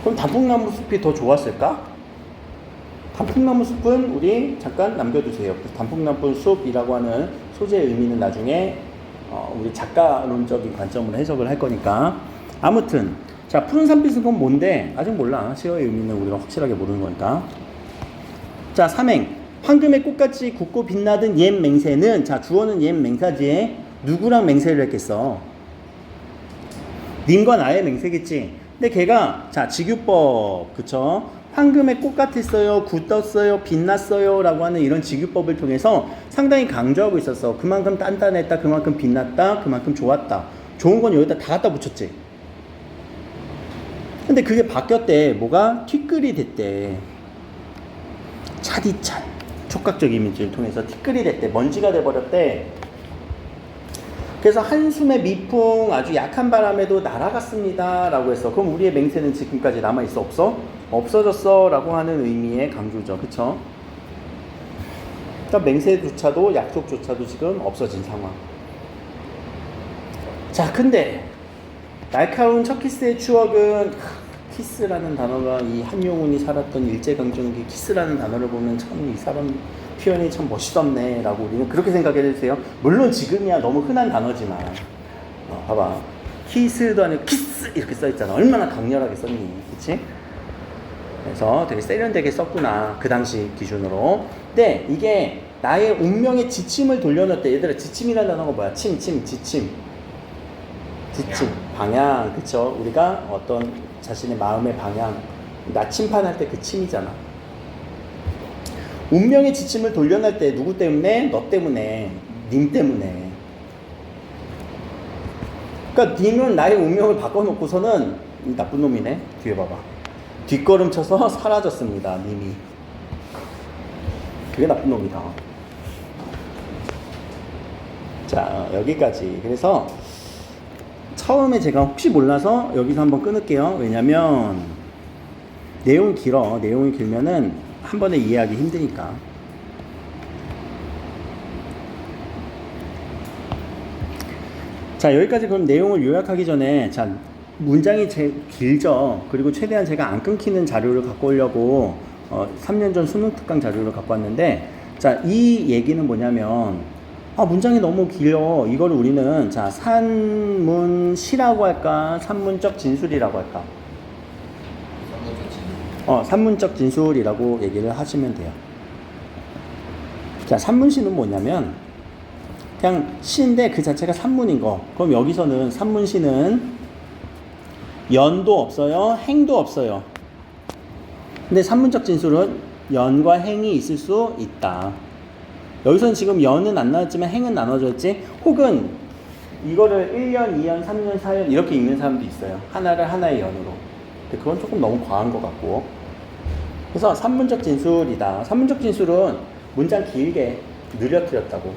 그럼 단풍나무 숲이 더 좋았을까? 단풍나무 숲은 우리 잠깐 남겨두세요. 단풍나무 숲이라고 하는 소재의 의미는 나중에 우리 작가론적인 관점으로 해석을 할 거니까. 아무튼 자, 푸른 산빛은 그건 뭔데? 아직 몰라. 시어의 의미는 우리가 확실하게 모르는 거니까. 자, 삼행. 황금의 꽃같이 굵고 빛나던 옛 맹세는, 자, 주어는 옛 맹사지에 누구랑 맹세를 했겠어? 님과 나의 맹세겠지. 근데 걔가, 자, 직유법, 그쵸? 황금의 꽃 같았어요, 굳었어요, 빛났어요 라고 하는 이런 직유법을 통해서 상당히 강조하고 있었어. 그만큼 단단했다, 그만큼 빛났다, 그만큼 좋았다. 좋은 건 여기다 다 갖다 붙였지. 근데 그게 바뀌었대. 뭐가? 티끌이 됐대. 차디찬. 촉각적 이미지를 통해서 티끌이 됐대. 먼지가 돼버렸대. 그래서 한숨의 미풍, 아주 약한 바람에도 날아갔습니다 라고 했어. 그럼 우리의 맹세는 지금까지 남아있어? 없어? 없어졌어 라고 하는 의미의 강조죠. 그쵸? 그러니까 맹세조차도 약속조차도 지금 없어진 상황. 자, 근데 날카로운 첫 키스의 추억은, 키스라는 단어가, 이 한용운이 살았던 일제강점기 키스라는 단어를 보면 참 이 사람 표현이 참 멋있었네 라고 우리는 그렇게 생각해주세요. 물론 지금이야 너무 흔한 단어지만 봐봐, 키스도 아니고 키스 이렇게 써있잖아. 얼마나 강렬하게 썼니, 그치? 그래서 되게 세련되게 썼구나, 그 당시 기준으로. 근데 이게 나의 운명의 지침을 돌려놓을 때, 얘들아, 지침이라는 단어가 뭐야? 지침, 방향, 그쵸? 우리가 어떤 자신의 마음의 방향, 나침판할 때 그 침이잖아. 운명의 지침을 돌려낼 때 누구 때문에? 너 때문에, 님 때문에. 그러니까 님은 나의 운명을 바꿔놓고서는, 이 나쁜 놈이네. 뒤에 봐봐. 뒷걸음 쳐서 사라졌습니다, 님이. 그게 나쁜 놈이다. 자, 여기까지. 그래서 처음에 제가 혹시 몰라서 여기서 한번 끊을게요. 왜냐면 내용이 길어. 내용이 길면은 한 번에 이해하기 힘드니까. 자, 여기까지 그럼 내용을 요약하기 전에, 자, 문장이 길죠. 그리고 최대한 제가 안 끊기는 자료를 갖고 오려고 3년 전 수능 특강 자료를 갖고 왔는데, 자, 이 얘기는 뭐냐면, 문장이 너무 길어. 이걸 우리는, 자, 산문시라고 할까? 산문적 진술이라고 할까? 산문적 진술이라고 얘기를 하시면 돼요. 자, 산문시는 뭐냐면 그냥 시인데 그 자체가 산문인 거. 그럼 여기서는 산문시는 연도 없어요, 행도 없어요. 근데 산문적 진술은 연과 행이 있을 수 있다. 여기서는 지금 연은 안 나왔지만 행은 나눠졌지. 혹은 이거를 1년, 2년, 3년, 4년 이렇게 읽는 사람도 있어요. 하나를 하나의 연으로. 근데 그건 조금 너무 과한 것 같고. 그래서 산문적 진술이다. 산문적 진술은 문장 길게 느려뜨렸다고.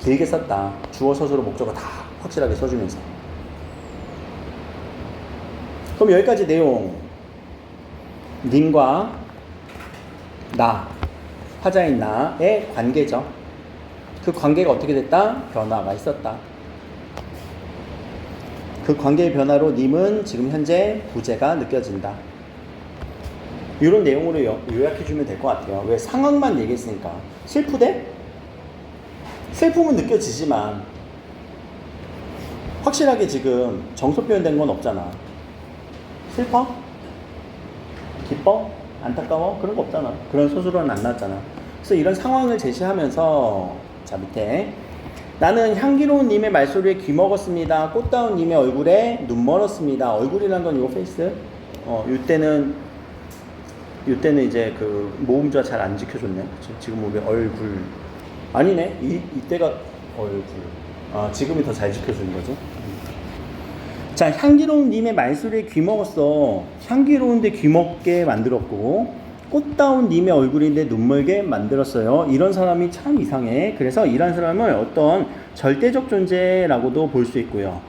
길게 썼다. 주어, 서술어, 목적어 다 확실하게 써주면서. 그럼 여기까지 내용. 님과 나, 화자인 나의 관계죠. 그 관계가 어떻게 됐다? 변화가 있었다. 그 관계의 변화로 님은 지금 현재 부재가 느껴진다. 이런 내용으로 요약해주면 될 것 같아요. 왜? 상황만 얘기했으니까. 슬프대? 슬픔은 느껴지지만 확실하게 지금 정서 표현된 건 없잖아. 슬퍼? 기뻐? 안타까워? 그런 거 없잖아. 그런 소설은 안 나왔잖아. 그래서 이런 상황을 제시하면서, 자, 밑에 나는 향기로운 님의 말소리에 귀먹었습니다. 꽃다운 님의 얼굴에 눈 멀었습니다. 얼굴이란 건 요 페이스. 이때는 이제 그 모음자 잘 안 지켜줬네. 그치? 지금 우리 얼굴 아니네. 이때가 얼굴. 지금이 더 잘 지켜주는 거지. 자, 향기로운 님의 말소리에 귀먹었어. 향기로운데 귀먹게 만들었고, 꽃다운 님의 얼굴인데 눈멀게 만들었어요. 이런 사람이 참 이상해. 그래서 이런 사람을 어떤 절대적 존재라고도 볼 수 있고요.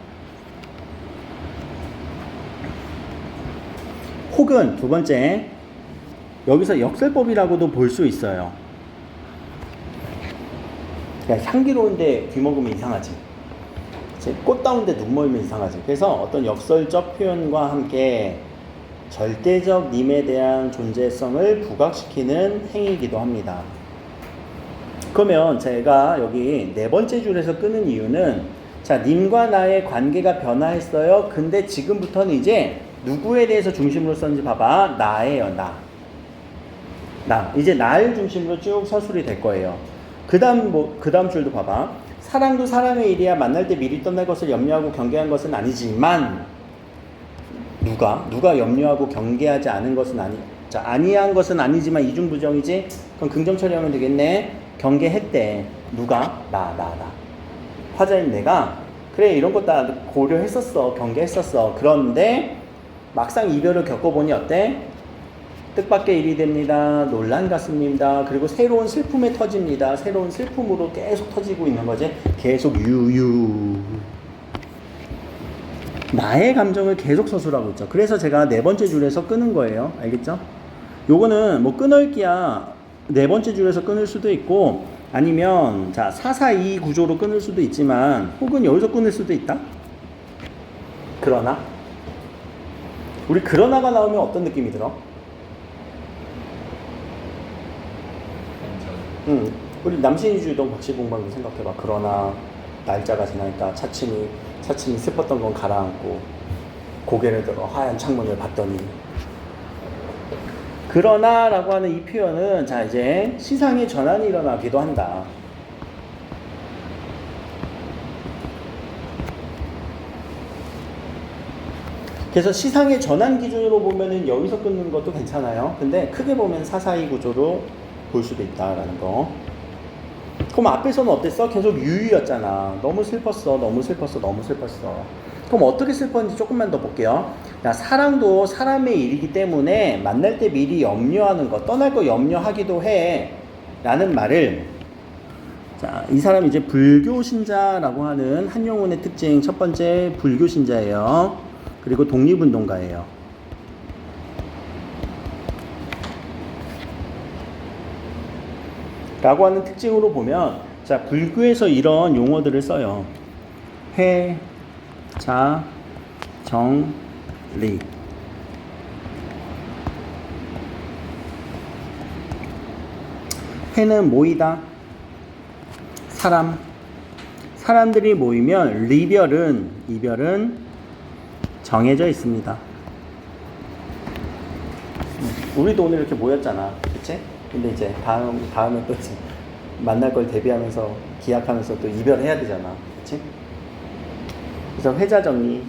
혹은 두 번째, 여기서 역설법이라고도 볼 수 있어요. 그러니까 향기로운데 귀 먹으면 이상하지. 꽃다운데 눈 멀면 이상하지. 그래서 어떤 역설적 표현과 함께 절대적 님에 대한 존재성을 부각시키는 행위이기도 합니다. 그러면 제가 여기 네 번째 줄에서 끄는 이유는, 자, 님과 나의 관계가 변화했어요. 근데 지금부터는 이제 누구에 대해서 중심으로 썼는지 봐봐. 나예요, 나. 이제 나를 중심으로 쭉 서술이 될 거예요. 그 다음 줄도 봐봐. 사랑도 사랑의 일이야. 만날 때 미리 떠날 것을 염려하고 경계한 것은 아니지만, 누가 염려하고 경계하지 않은 것은 아니한 것은 아니지만 이중부정이지? 그럼 긍정 처리하면 되겠네. 경계했대. 누가? 나. 화자인 내가, 그래, 이런 거 다 고려했었어. 경계했었어. 그런데 막상 이별을 겪어보니 어때? 뜻밖의 일이 됩니다. 논란 같습니다. 그리고 새로운 슬픔에 터집니다. 새로운 슬픔으로 계속 터지고 있는 거지. 계속 유유. 나의 감정을 계속 서술하고 있죠. 그래서 제가 네 번째 줄에서 끄는 거예요. 알겠죠? 요거는 뭐 끊을기야 네 번째 줄에서 끊을 수도 있고, 아니면 자 442 구조로 끊을 수도 있지만, 혹은 여기서 끊을 수도 있다. 그러나 우리 그러나가 나오면 어떤 느낌이 들어? 우리 남신이주의동 박시봉방도 생각해봐. 그러나 날짜가 지나니까 차츰이 슬펐던 건 가라앉고 고개를 들어 하얀 창문을 봤더니. 그러나 라고 하는 이 표현은, 자, 이제 시상의 전환이 일어나기도 한다. 그래서 시상의 전환 기준으로 보면은 여기서 끊는 것도 괜찮아요. 근데 크게 보면 442 구조로 볼 수도 있다라는 거. 그럼 앞에서는 어땠어? 계속 유유였잖아. 너무 슬펐어. 그럼 어떻게 슬펐는지 조금만 더 볼게요. 야, 사랑도 사람의 일이기 때문에 만날 때 미리 염려하는 거, 떠날 거 염려하기도 해. 라는 말을, 자, 이 사람이 이제 불교 신자라고 하는 한용운의 특징 첫 번째, 불교 신자예요. 그리고 독립운동가예요. 라고 하는 특징으로 보면, 자, 불교에서 이런 용어들을 써요. 회, 자, 정, 리. 회는 모이다. 사람들이 모이면 이별은 정해져 있습니다. 우리도 오늘 이렇게 모였잖아. 그치? 근데 이제 다음에 또 이제 만날 걸 대비하면서 기약하면서 또 이별해야 되잖아. 그치? 그래서 회자 정리.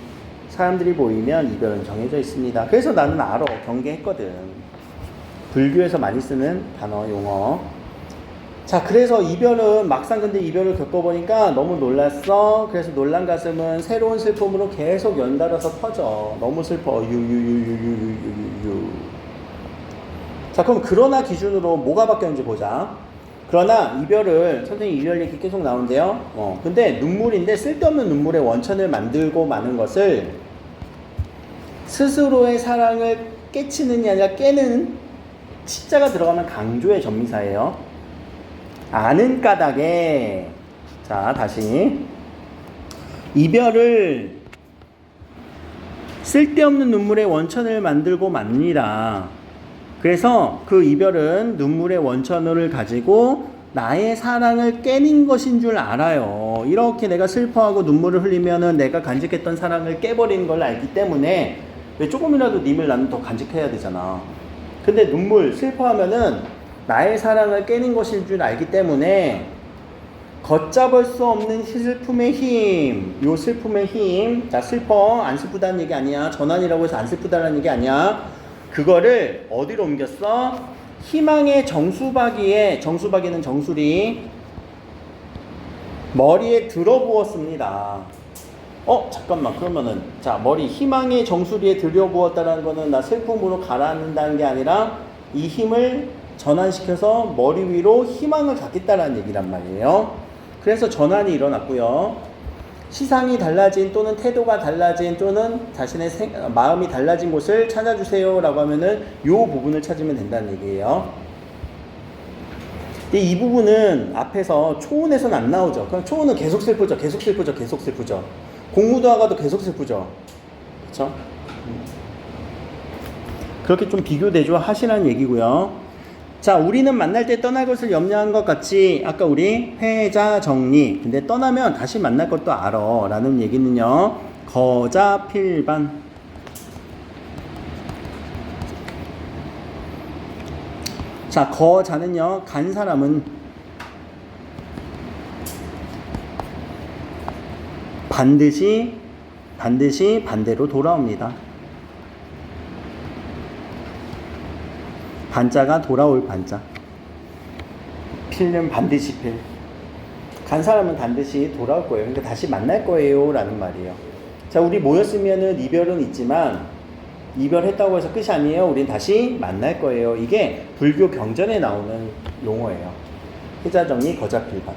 사람들이 모이면 이별은 정해져 있습니다. 그래서 나는 경계했거든. 불교에서 많이 쓰는 단어, 용어. 자, 그래서 막상 근데 이별을 겪어보니까 너무 놀랐어. 그래서 놀란 가슴은 새로운 슬픔으로 계속 연달아서 퍼져. 너무 슬퍼. 유유유유유유유. 자, 그럼 그러나 기준으로 뭐가 바뀌었는지 보자. 그러나 선생님 이별 얘기 계속 나오는데요. 근데 눈물인데 쓸데없는 눈물의 원천을 만들고 마는 것을 스스로의 사랑을 깨치는이 아니라 깨는, 치자가 들어가면 강조의 전미사예요. 아는 까닭에, 자, 다시. 이별을 쓸데없는 눈물의 원천을 만들고 맙니다. 그래서 그 이별은 눈물의 원천을 가지고 나의 사랑을 깨는 것인 줄 알아요. 이렇게 내가 슬퍼하고 눈물을 흘리면은 내가 간직했던 사랑을 깨버리는 걸 알기 때문에, 왜 조금이라도 님을 나는 더 간직해야 되잖아. 근데 슬퍼하면은 나의 사랑을 깨는 것인 줄 알기 때문에 걷잡을 수 없는 슬픔의 힘, 요 슬픔의 힘. 자, 안 슬프다는 얘기 아니야. 전환이라고 해서 안 슬프다는 얘기 아니야. 그거를 어디로 옮겼어? 희망의 정수박이는 정수리, 머리에 들어부었습니다. 잠깐만, 그러면은, 자, 희망의 정수리에 들여부었다는 거는 나 슬픔으로 가라앉는다는 게 아니라 이 힘을 전환시켜서 머리 위로 희망을 갖겠다라는 얘기란 말이에요. 그래서 전환이 일어났고요. 시상이 달라진 또는 태도가 달라진 또는 자신의 마음이 달라진 곳을 찾아주세요 라고 하면은 이 부분을 찾으면 된다는 얘기예요. 근데 이 부분은 앞에서 초운에서는 안 나오죠. 그럼 초운은 계속 슬프죠. 계속 슬프죠. 계속 슬프죠. 공무도화가도 계속 슬프죠. 그렇죠? 그렇게 좀 비교대조 하시라는 얘기고요. 자, 우리는 만날 때 떠날 것을 염려한 것 같이 아까 우리 회자 정리. 근데 떠나면 다시 만날 것도 알아 라는 얘기는요. 거자 필반. 자, 거자는요. 간 사람은 반드시 반대로 돌아옵니다. 반자가 돌아올 반자. 필은 반드시 필. 간 사람은 반드시 돌아올 거예요. 그러니까 다시 만날 거예요 라는 말이에요. 자, 우리 모였으면은 이별은 있지만 이별했다고 해서 끝이 아니에요. 우린 다시 만날 거예요. 이게 불교 경전에 나오는 용어예요. 회자정리 거자필반.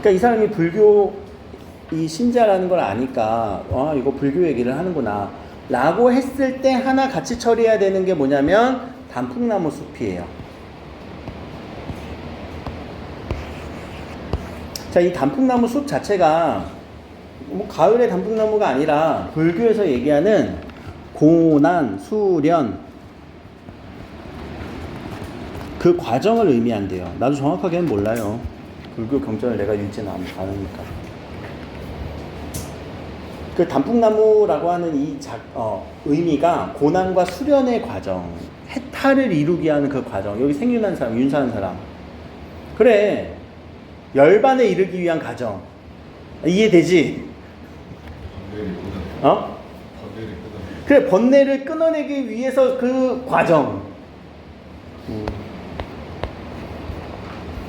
그러니까 이 사람이 불교 이 신자라는 걸 아니까 이거 불교 얘기를 하는구나 라고 했을 때 하나 같이 처리해야 되는 게 뭐냐면 단풍나무 숲이에요. 자, 이 단풍나무 숲 자체가 뭐 가을의 단풍나무가 아니라 불교에서 얘기하는 고난, 수련 그 과정을 의미한대요. 나도 정확하게는 몰라요. 불교 경전을 내가 읽지는 않으니까. 그 단풍나무라고 하는 이 의미가 고난과 수련의 과정, 해탈을 이루기 위한 그 과정. 여기 생윤한 사람, 윤사한 사람. 그래, 열반에 이르기 위한 과정. 이해되지? 그래, 번뇌를 끊어내기 위해서 그 과정.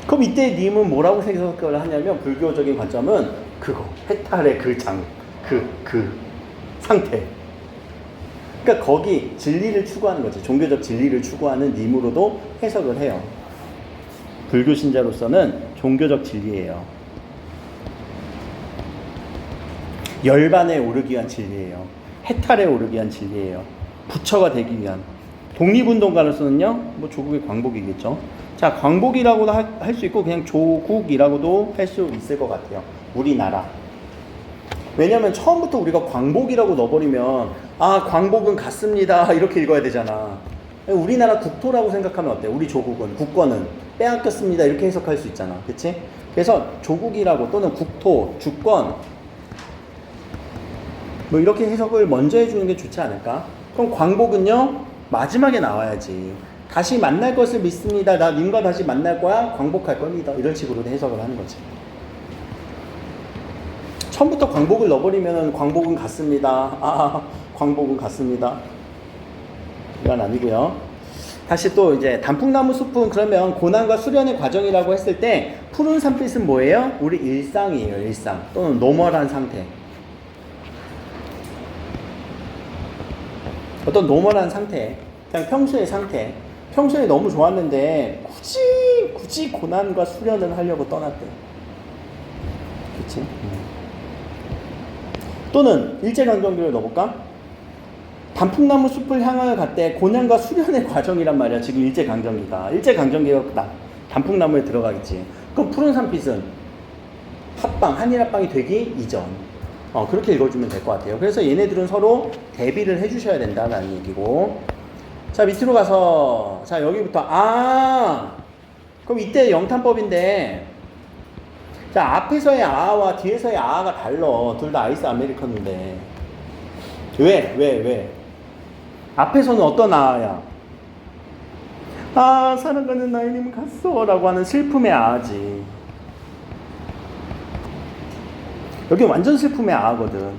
그럼 이때 님은 뭐라고 생각을 하냐면 불교적인 관점은 그거, 해탈의 그 상태. 그러니까 거기 진리를 추구하는 거지. 종교적 진리를 추구하는 님으로도 해석을 해요. 불교 신자로서는 종교적 진리예요. 열반에 오르기 위한 진리예요. 해탈에 오르기 위한 진리예요. 부처가 되기 위한. 독립운동가로서는요, 뭐 조국의 광복이겠죠. 자, 광복이라고도 할 수 있고 그냥 조국이라고도 할 수 있을 것 같아요. 우리나라. 왜냐면 처음부터 우리가 광복이라고 넣어버리면 광복은 같습니다 이렇게 읽어야 되잖아. 우리나라 국토라고 생각하면 어때? 우리 조국은, 국권은 빼앗겼습니다 이렇게 해석할 수 있잖아. 그치? 그래서 조국이라고 또는 국토, 주권 뭐 이렇게 해석을 먼저 해주는 게 좋지 않을까? 그럼 광복은요 마지막에 나와야지. 다시 만날 것을 믿습니다. 나 님과 다시 만날 거야. 광복할 겁니다. 이런 식으로 해석을 하는 거지. 처음부터 광복을 넣어버리면 광복은 같습니다. 광복은 같습니다. 이건 아니고요. 다시 또 이제 단풍나무 숲은 그러면 고난과 수련의 과정이라고 했을 때 푸른 산빛은 뭐예요? 우리 일상이에요. 일상 또는 노멀한 상태. 어떤 노멀한 상태, 그냥 평소의 상태. 평소에 너무 좋았는데 굳이 고난과 수련을 하려고 떠났대. 그치? 또는 일제강점기를 넣어볼까? 단풍나무 숲을 향하여 갔대. 고난과 수련의 과정이란 말이야. 지금 일제강점기가. 일제강점기가 단풍나무에 들어가겠지. 그럼 푸른 산빛은 한일합방이 되기 이전. 그렇게 읽어주면 될 것 같아요. 그래서 얘네들은 서로 대비를 해주셔야 된다는 얘기고. 자, 밑으로 가서 자, 여기부터 그럼 이때 영탄법인데, 자, 앞에서의 아와 뒤에서의 아가 달라. 둘 다 아이스 아메리카노인데 왜? 앞에서는 어떤 아야? 사랑하는 나이님 갔어 라고 하는 슬픔의 아지. 여기 완전 슬픔의 아거든.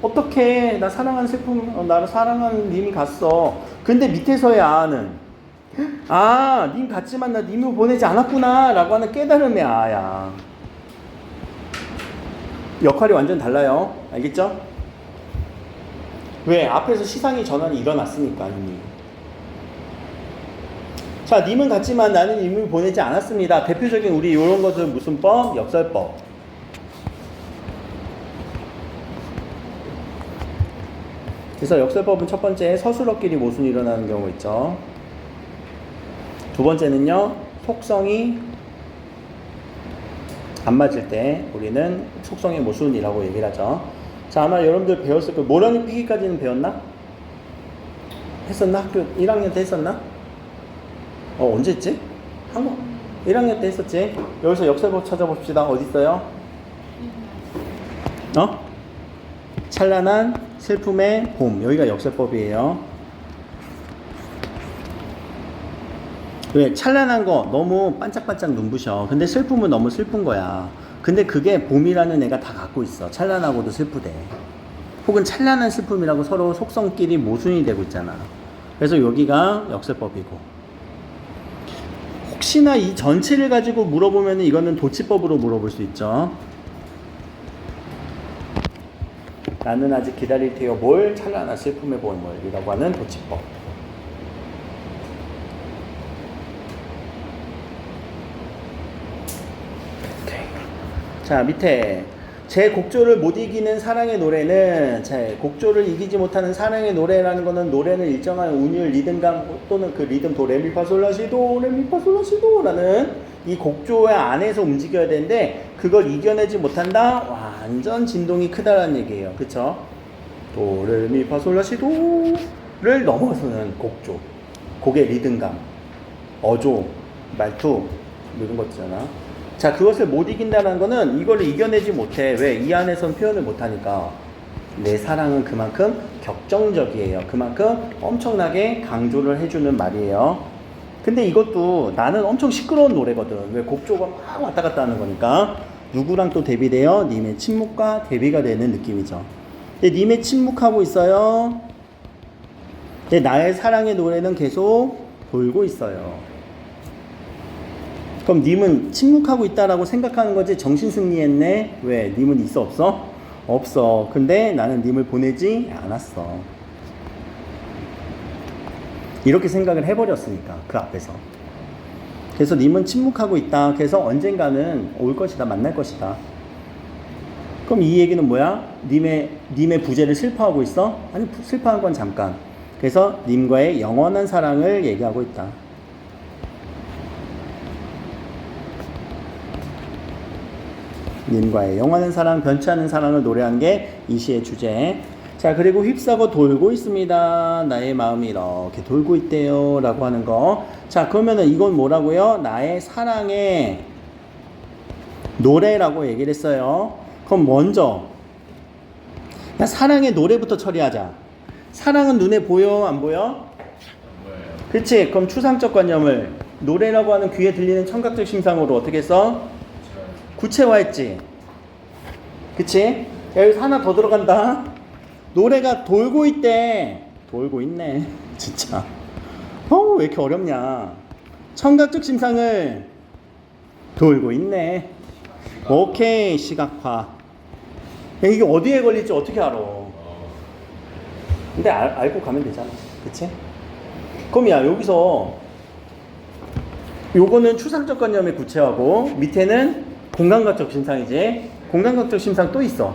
어떡해, 나 사랑하는 나를 사랑하는 님이 갔어. 근데 밑에서의 아는 님 갔지만 나 님을 보내지 않았구나 라고 하는 깨달음의 아야. 역할이 완전 달라요. 알겠죠? 왜? 앞에서 시상의 전환이 일어났으니까 이미. 자, 님은 같지만 나는 이미 보내지 않았습니다. 대표적인 우리 이런 것은 무슨 법? 역설법. 그래서 역설법은 첫 번째 서술어끼리 모순이 일어나는 경우가 있죠. 두 번째는요, 속성이 안 맞을 때 우리는 속성의 모순이라고 얘기를 하죠. 자, 아마 여러분들 배웠을 거예요. 모라니 피기까지는 배웠나? 했었나? 학교 1학년 때 했었나? 언제 했지? 1학년 때 했었지? 여기서 역설법 찾아봅시다. 어디 있어요? 찬란한 슬픔의 봄. 여기가 역설법이에요. 왜? 찬란한 거 너무 반짝반짝 눈부셔. 근데 슬픔은 너무 슬픈 거야. 근데 그게 봄이라는 애가 다 갖고 있어. 찬란하고도 슬프대. 혹은 찬란한 슬픔이라고 서로 속성끼리 모순이 되고 있잖아. 그래서 여기가 역설법이고. 혹시나 이 전체를 가지고 물어보면 이거는 도치법으로 물어볼 수 있죠. 나는 아직 기다릴 테요. 뭘? 찬란한 슬픔의 봄이라고 하는 도치법. 자, 밑에 제 곡조를 못 이기는 사랑의 노래는, 제 곡조를 이기지 못하는 사랑의 노래라는 거는 노래는 일정한 운율, 리듬감 또는 그 리듬 도 레미파솔라시도 레미파솔라시도라는 이 곡조의 안에서 움직여야 되는데 그걸 이겨내지 못한다? 완전 진동이 크다라는 얘기예요. 그쵸? 도 레미파솔라시도를 넘어서는 곡조, 곡의 리듬감, 어조, 말투 이런 거 있잖아. 자, 그것을 못 이긴다는 거는 이거를 이겨내지 못해. 왜? 이 안에선 표현을 못하니까. 내 사랑은 그만큼 격정적이에요. 그만큼 엄청나게 강조를 해주는 말이에요. 근데 이것도 나는 엄청 시끄러운 노래거든. 왜? 곡조가 막 왔다 갔다 하는 거니까. 누구랑 또 대비돼요? 님의 침묵과 대비가 되는 느낌이죠. 근데 님의 침묵하고 있어요. 근데 나의 사랑의 노래는 계속 돌고 있어요. 그럼 님은 침묵하고 있다라고 생각하는 거지 정신승리했네? 왜? 님은 있어 없어? 없어. 근데 나는 님을 보내지 않았어. 이렇게 생각을 해버렸으니까 그 앞에서. 그래서 님은 침묵하고 있다. 그래서 언젠가는 올 것이다. 만날 것이다. 그럼 이 얘기는 뭐야? 님의 부재를 슬퍼하고 있어? 아니, 슬퍼한 건 잠깐. 그래서 님과의 영원한 사랑을 얘기하고 있다. 님과의 영원한 사랑, 변치 않는 사랑을 노래한 게 이 시의 주제. 자, 그리고 휩싸고 돌고 있습니다. 나의 마음이 이렇게 돌고 있대요. 라고 하는 거. 자, 그러면은 이건 뭐라고요? 나의 사랑의 노래라고 얘기를 했어요. 그럼 먼저, 사랑의 노래부터 처리하자. 사랑은 눈에 보여? 안 보여? 그렇지? 그럼 추상적 관념을 노래라고 하는 귀에 들리는 청각적 심상으로 어떻게 써? 구체화했지. 그치? 여기서 하나 더 들어간다. 노래가 돌고 있대. 돌고 있네. 진짜. 왜 이렇게 어렵냐. 청각적 심상을 돌고 있네. 오케이. 시각화. 이게 어디에 걸릴지 어떻게 알아. 근데 알고 가면 되잖아. 그치? 그럼 야, 여기서 요거는 추상적 관념의 구체화고 밑에는 공간각적 심상이지. 공간각적 심상 또 있어.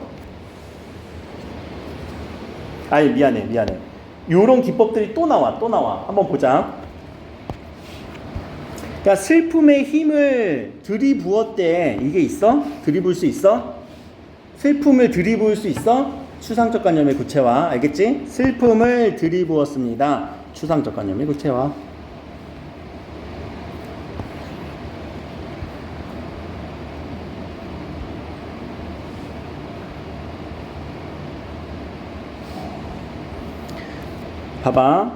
아니, 미안해. 요런 기법들이 또 나와. 한번 보자. 그러니까 슬픔의 힘을 들이부었대. 이게 있어? 들이부을 수 있어? 슬픔을 들이부을 수 있어? 추상적 관념의 구체화. 알겠지? 슬픔을 들이부었습니다. 추상적 관념의 구체화. 봐봐.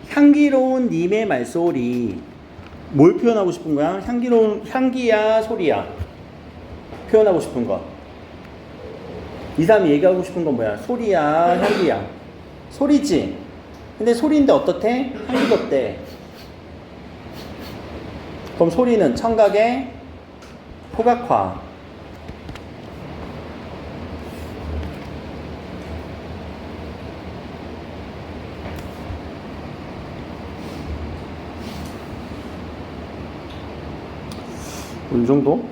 향기로운 님의 말소리. 뭘 표현하고 싶은 거야? 향기야, 소리야? 표현하고 싶은 거. 이 사람이 얘기하고 싶은 건 뭐야? 소리야, 향기야? 소리지? 근데 소리인데 어떻대? 향기가 어때? 그럼 소리는 청각의 포각화. 이 정도?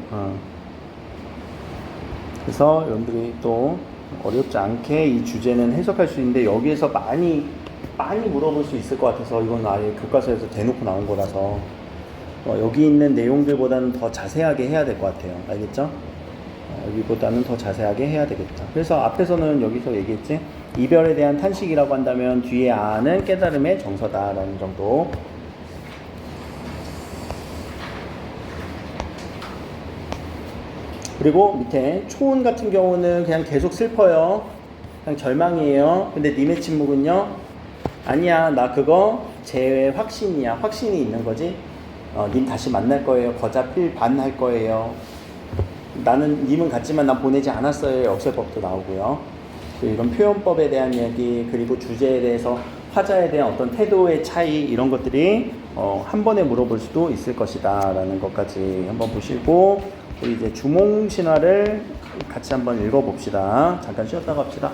그래서 여러분들이 또 어렵지 않게 이 주제는 해석할 수 있는데 여기에서 많이 물어볼 수 있을 것 같아서 이건 아예 교과서에서 대놓고 나온 거라서 여기 있는 내용들보다는 더 자세하게 해야 될 것 같아요. 알겠죠? 여기보다는 더 자세하게 해야 되겠다. 그래서 앞에서는 여기서 얘기했지? 이별에 대한 탄식이라고 한다면 뒤에 아는 깨달음의 정서다라는 정도. 그리고 밑에 초혼 같은 경우는 그냥 계속 슬퍼요. 그냥 절망이에요. 근데 님의 침묵은요? 아니야, 나 그거 제 확신이야. 확신이 있는 거지. 님 다시 만날 거예요. 거자 필반할 거예요. 나는 님은 같지만 난 보내지 않았어요. 역설법도 나오고요. 이런 표현법에 대한 이야기, 그리고 주제에 대해서 화자에 대한 어떤 태도의 차이, 이런 것들이 한 번에 물어볼 수도 있을 것이다 라는 것까지 한번 보시고, 우리 이제 주몽신화를 같이 한번 읽어봅시다. 잠깐 쉬었다 갑시다.